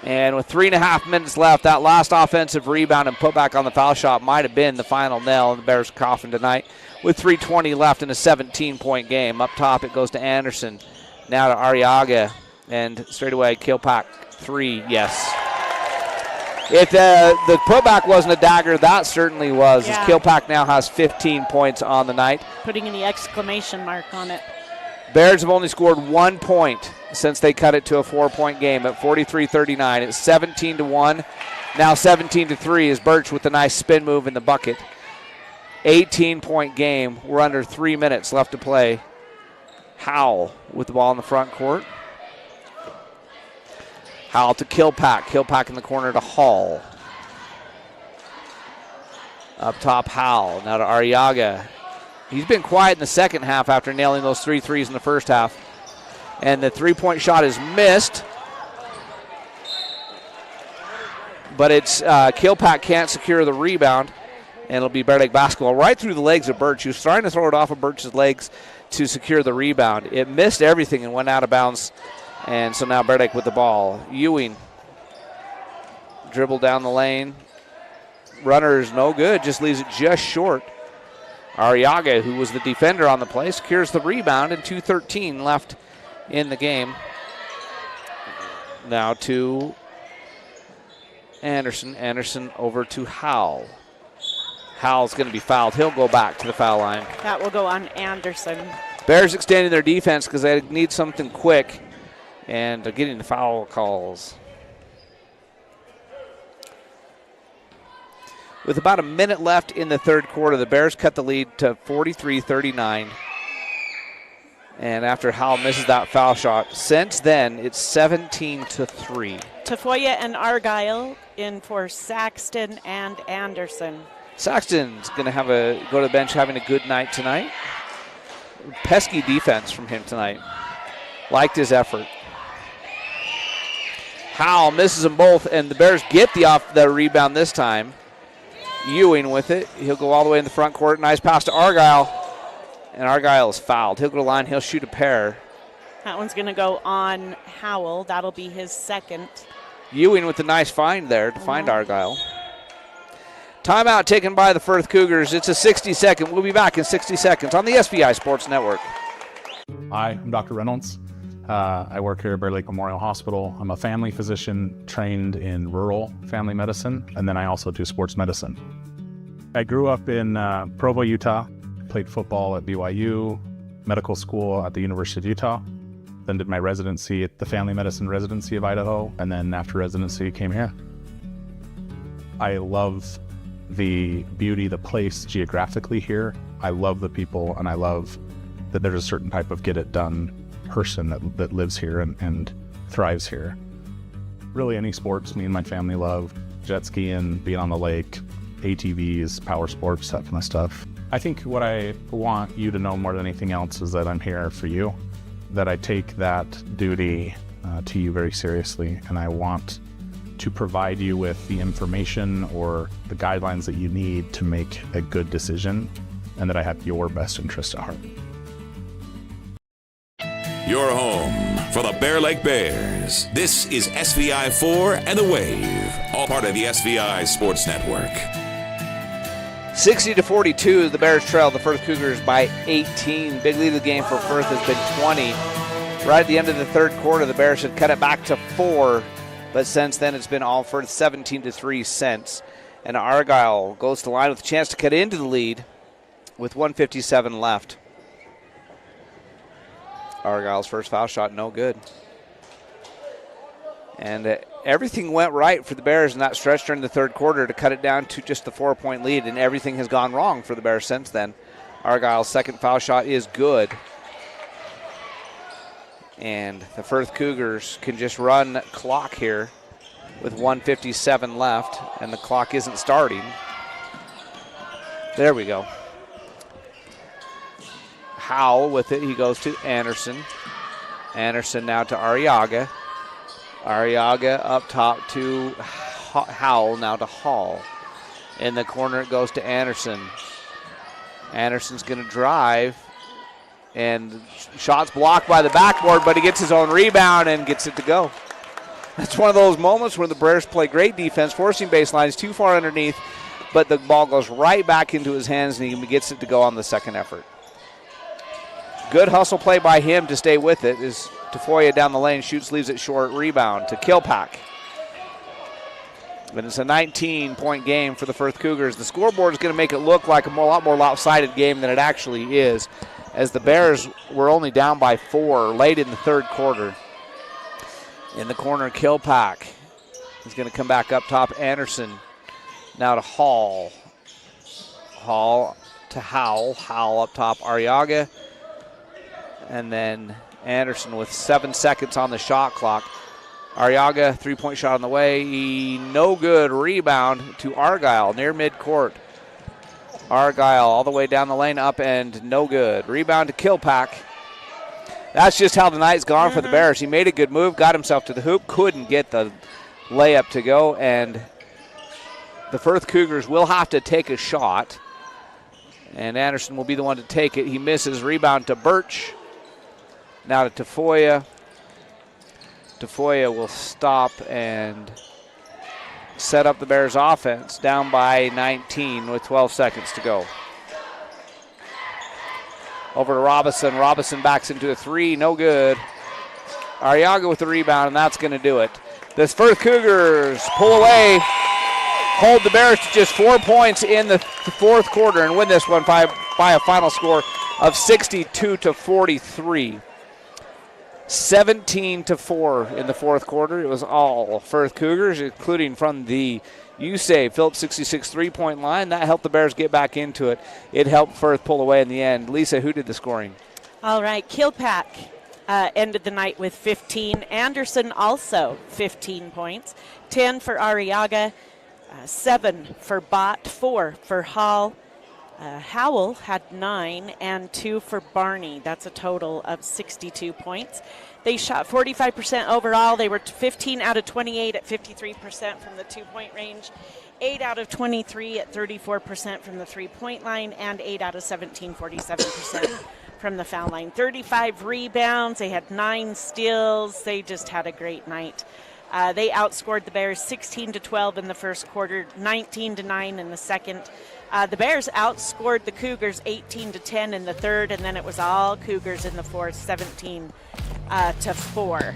And with 3.5 minutes left, that last offensive rebound and putback on the foul shot might have been the final nail in the Bears' coffin tonight. With 3:20 left in a 17-point game. Up top, it goes to Anderson. Now to Arriaga. And straight away, Kilpack. 3, yes. If the putback wasn't a dagger, that certainly was. Yeah. As Kilpack now has 15 points on the night. Putting the exclamation mark on it. Bears have only scored 1 point since they cut it to a 4-point game at 43-39. It's 17-1. Now 17-3 is Birch with a nice spin move in the bucket. 18-point game. We're under 3 minutes left to play. Howell with the ball in the front court. Howell to Kilpack. Kilpack in the corner to Hall. Up top, Howell. Now to Arriaga. He's been quiet in the second half after nailing those 3 threes in the first half. And the three-point shot is missed. But it's Kilpack can't secure the rebound. And it'll be Bear Lake basketball right through the legs of Birch. He was trying to throw it off of Birch's legs to secure the rebound. It missed everything and went out of bounds. And so now Bear Lake with the ball. Ewing dribble down the lane. Runner is no good, just leaves it just short. Arriaga, who was the defender on the play, secures the rebound, and 2:13 left in the game. Now to Anderson. Anderson over to Howell. Howell's going to be fouled. He'll go back to the foul line. That will go on Anderson. Bears extending their defense because they need something quick, and they're getting the foul calls. With about a minute left in the third quarter, the Bears cut the lead to 43-39. And after Howell misses that foul shot, since then it's 17-3. Tafoya and Argyle in for Saxton and Anderson. Saxton's going to go to the bench having a good night tonight. Pesky defense from him tonight. Liked his effort. Howell misses them both, and the Bears get the rebound this time. Ewing with it. He'll go all the way in the front court. Nice pass to Argyle. And Argyle is fouled. He'll go to the line. He'll shoot a pair. That one's going to go on Howell. That'll be his second. Ewing with a nice find there to find Argyle. Timeout taken by the Firth Cougars. It's a 60-second. We'll be back in 60 seconds on the SVI Sports Network. Hi, I'm Dr. Reynolds. I work here at Bear Lake Memorial Hospital. I'm a family physician trained in rural family medicine, and then I also do sports medicine. I grew up in Provo, Utah, played football at BYU, medical school at the University of Utah, then did my residency at the Family Medicine Residency of Idaho, and then after residency came here. I love the beauty, the place geographically here. I love the people, and I love that there's a certain type of get-it-done person that lives here and thrives here. Really any sports me and my family love. Jet skiing, being on the lake, ATVs, power sports, that kind of stuff. I think what I want you to know more than anything else is that I'm here for you, that I take that duty to you very seriously, and I want to provide you with the information or the guidelines that you need to make a good decision, and that I have your best interest at heart. Your home for the Bear Lake Bears. This is SVI 4 and The Wave, all part of the SVI Sports Network. 60-42, the Bears trail the Firth Cougars by 18. Big lead of the game for Firth has been 20. Right at the end of the third quarter, the Bears had cut it back to 4, but since then it's been all Firth 17-3 since. And Argyle goes to the line with a chance to cut into the lead with 1:57 left. Argyle's first foul shot, no good. And everything went right for the Bears in that stretch during the third quarter to cut it down to just the 4-point lead, and everything has gone wrong for the Bears since then. Argyle's second foul shot is good. And the Firth Cougars can just run clock here with 1:57 left, and the clock isn't starting. There we go. Howell with it. He goes to Anderson. Anderson now to Arriaga. Arriaga up top to Howell, now to Hall. In the corner it goes to Anderson. Anderson's going to drive. And shot's blocked by the backboard, but he gets his own rebound and gets it to go. That's one of those moments where the Bears play great defense, forcing baselines too far underneath, but the ball goes right back into his hands and he gets it to go on the second effort. Good hustle play by him to stay with it as Tafoya down the lane shoots, leaves it short, rebound to Kilpack. But it's a 19-point game for the Firth Cougars. The scoreboard is going to make it look like a lot more lopsided game than it actually is, as the Bears were only down by 4 late in the third quarter. In the corner, Kilpack is going to come back up top. Anderson now to Hall. Hall to Howell. Howell up top, Arriaga. And then Anderson with 7 seconds on the shot clock. Arriaga, three-point shot on the way. No good. Rebound to Argyle near midcourt. Argyle all the way down the lane, up and no good. Rebound to Kilpack. That's just how the night's gone for the Bears. He made a good move, got himself to the hoop, couldn't get the layup to go, and the Firth Cougars will have to take a shot. And Anderson will be the one to take it. He misses. Rebound to Birch. Now to Tafoya. Tafoya will stop and set up the Bears offense, down by 19 with 12 seconds to go. Over to Robinson. Robinson backs into a three, no good. Arriaga with the rebound, and that's going to do it. The Firth Cougars pull away, hold the Bears to just 4 points in the fourth quarter and win this one by a final score of 62-43. 17-4 in the fourth quarter. It was all Firth Cougars, including from the Phillips 66 three-point line. That helped the Bears get back into it. It helped Firth pull away in the end. Lisa, who did the scoring? All right, Kilpack ended the night with 15. Anderson also 15 points. 10 for Arriaga, 7 for Bott, 4 for Hall. Howell had 9 and 2 for Barney. That's a total of 62 points. They shot 45% overall. They were 15 out of 28 at 53% from the 2-point range. 8 out of 23 at 34% from the three-point line, and 8 out of 17, 47% from the foul line. 35 rebounds. They had 9 steals. They just had a great night. They outscored the Bears 16-12 in the first quarter, 19-9 in the second. The Bears outscored the Cougars 18-10 in the third, and then it was all Cougars in the fourth, 17-4.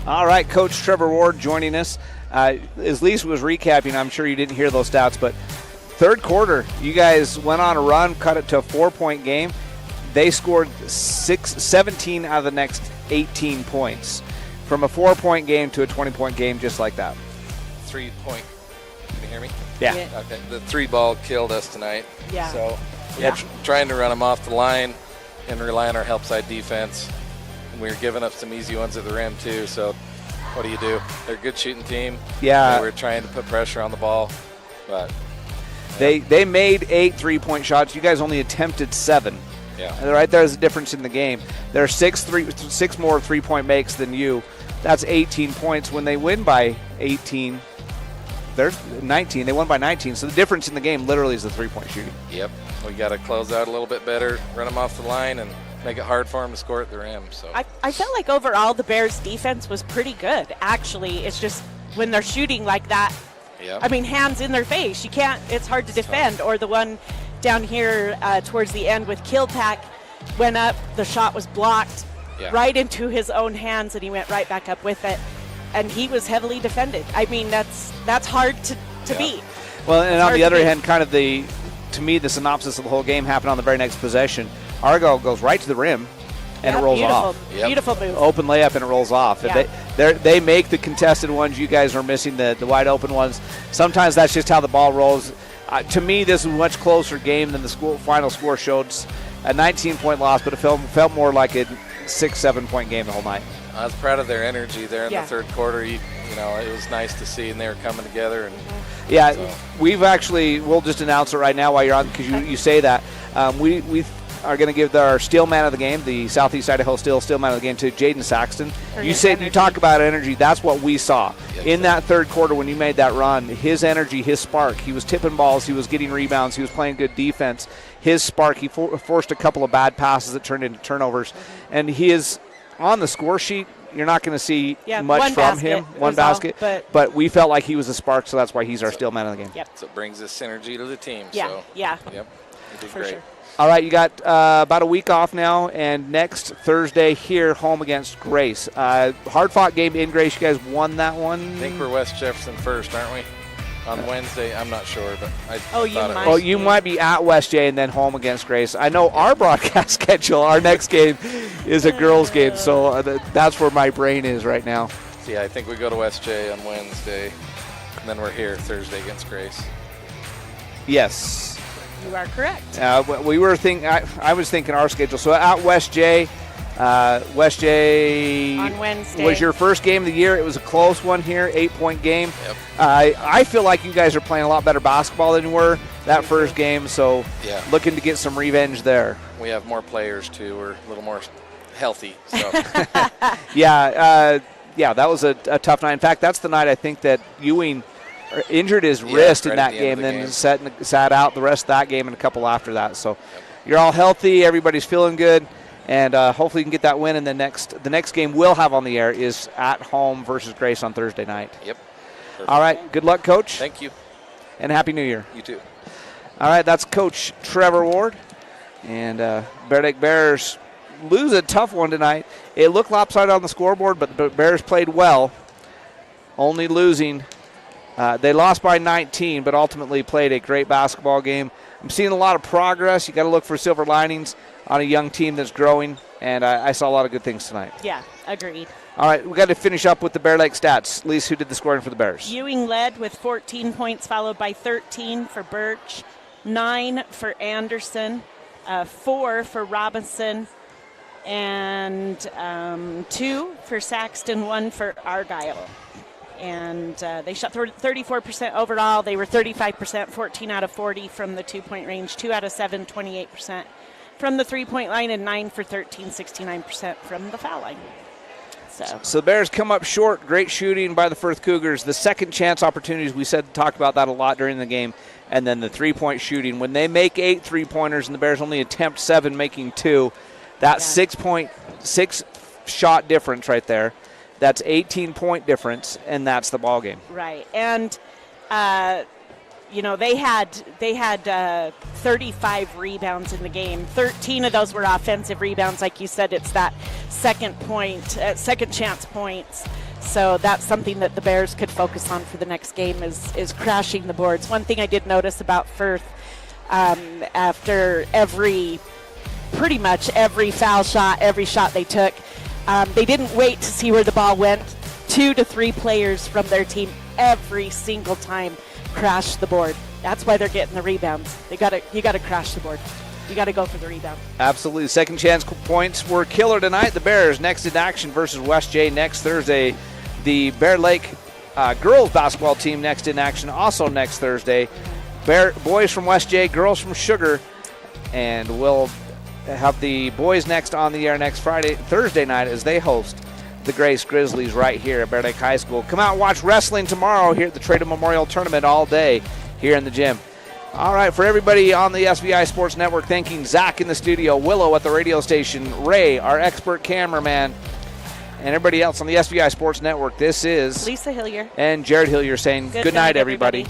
All right, Coach Trevor Ward joining us. As Lisa was recapping, I'm sure you didn't hear those stats, but third quarter, you guys went on a run, cut it to a 4-point game. They scored 17 out of the next 18 points. From a 4-point game to a 20-point game, just like that. 3-point. Can you hear me? Yeah. Okay. The 3-ball killed us tonight. Yeah. So we were trying to run them off the line and rely on our help side defense. And we were giving up some easy ones at the rim too. So what do you do? They're a good shooting team. Yeah. We were trying to put pressure on the ball, but they made 8 3-point shots. You guys only attempted 7. Yeah. Right there's a difference in the game. There are 6 more 3-point makes than you. That's 18 points. When they win by 18, there's 19. They won by 19. So the difference in the game literally is the 3-point shooting. Yep. We got to close out a little bit better, run them off the line, and make it hard for them to score at the rim. So I felt like overall the Bears' defense was pretty good. Actually, it's just when they're shooting like that, yep. I mean, hands in their face. You can't. It's hard to defend. Or the one down here towards the end with Kilpack went up. The shot was blocked right into his own hands, and he went right back up with it. And he was heavily defended. I mean, that's hard to beat. Well, and on the other hand, kind of to me, the synopsis of the whole game happened on the very next possession. Argyle goes right to the rim, and it rolls off. Beautiful move. Open layup, and it rolls off. Yeah. They make the contested ones. You guys are missing the wide open ones. Sometimes that's just how the ball rolls. To me, this was a much closer game than the final score showed. A 19-point loss, but it felt more like a 6-7 point game the whole night. I was proud of their energy there in the third quarter. You know, it was nice to see, and they were coming together. And we'll just announce it right now while you're on, because you say that. We are going to give our Steel Man of the game, the Southeast Idaho Steel Man of the game, to Jaden Saxton. You talk about energy. That's what we saw in that third quarter when you made that run. His energy, his spark. He was tipping balls. He was getting rebounds. He was playing good defense. His spark. He forced a couple of bad passes that turned into turnovers, and he is on the score sheet. You're not going to see much from him. One basket, but we felt like he was a spark, so that's why he's our Steel Man of the game. Yep. So it brings this synergy to the team. Yeah. So, yeah. Yep. He did For great. sure. All right, you got about a week off now, and next Thursday here, home against Grace. Hard-fought game in Grace. You guys won that one. I think we're West Jefferson first, aren't we? On Wednesday, I'm not sure, but you might be at West J and then home against Grace. I know our broadcast schedule, our next game is a girls' game, so that's where my brain is right now. Yeah, I think we go to West J on Wednesday, and then we're here Thursday against Grace. Yes. You are correct. We were I was thinking our schedule. So at West J on Wednesday was your first game of the year. It was a close one here, 8-point game. Yep. I feel like you guys are playing a lot better basketball than you were that first game. So looking to get some revenge there. We have more players too. We're a little more healthy. So. That was a tough night. In fact, that's the night I think that Ewing injured his wrist in that game, then sat out the rest of that game and a couple after that. So you're all healthy, everybody's feeling good, and hopefully you can get that win. And the next game we'll have on the air is at home versus Grace on Thursday night. Yep. Perfect. All right. Good luck, Coach. Thank you. And Happy New Year. You too. All right. That's Coach Trevor Ward. And Bear Lake Bears lose a tough one tonight. It looked lopsided on the scoreboard, but the Bears played well, only losing. They lost by 19, but ultimately played a great basketball game. I'm seeing a lot of progress. You got to look for silver linings on a young team that's growing, and I saw a lot of good things tonight. Yeah, agreed. All right, we got to finish up with the Bear Lake stats. Lise, who did the scoring for the Bears? Ewing led with 14 points, followed by 13 for Birch, 9 for Anderson, 4 for Robinson, and 2 for Saxton, 1 for Argyle. And they shot 34% overall. They were 35%, 14 out of 40 from the 2-point range, 2 out of 7, 28% from the 3-point line, and 9 for 13, 69% from the foul line. So the Bears come up short. Great shooting by the Firth Cougars. The second chance opportunities, we talked about that a lot during the game. And then the three-point shooting. When they make 8 3-pointers and the Bears only attempt 7, making 2, that's 6 shot difference right there. That's 18-point difference, and that's the ball game. Right. And they had 35 rebounds in the game. 13 of those were offensive rebounds. Like you said, it's that second chance points. So that's something that the Bears could focus on for the next game is crashing the boards. One thing I did notice about Firth, after pretty much every foul shot, every shot they took, they didn't wait to see where the ball went. 2 to 3 players from their team every single time crashed the board. That's why they're getting the rebounds. You got to crash the board. You got to go for the rebound. Absolutely. Second chance points were killer tonight. The Bears next in action versus West J next Thursday. The Bear Lake girls basketball team next in action also next Thursday. Boys from West J, girls from Sugar, and we'll have the boys next on the air next Thursday night as they host the Grace Grizzlies right here at Bear Lake High School. Come out and watch wrestling tomorrow here at the Trader Memorial Tournament all day here in the gym. All right, for everybody on the SVI Sports Network, thanking Zach in the studio, Willow at the radio station, Ray, our expert cameraman, and everybody else on the SVI Sports Network. This is Lisa Hillier and Jared Hillier saying good night, everybody.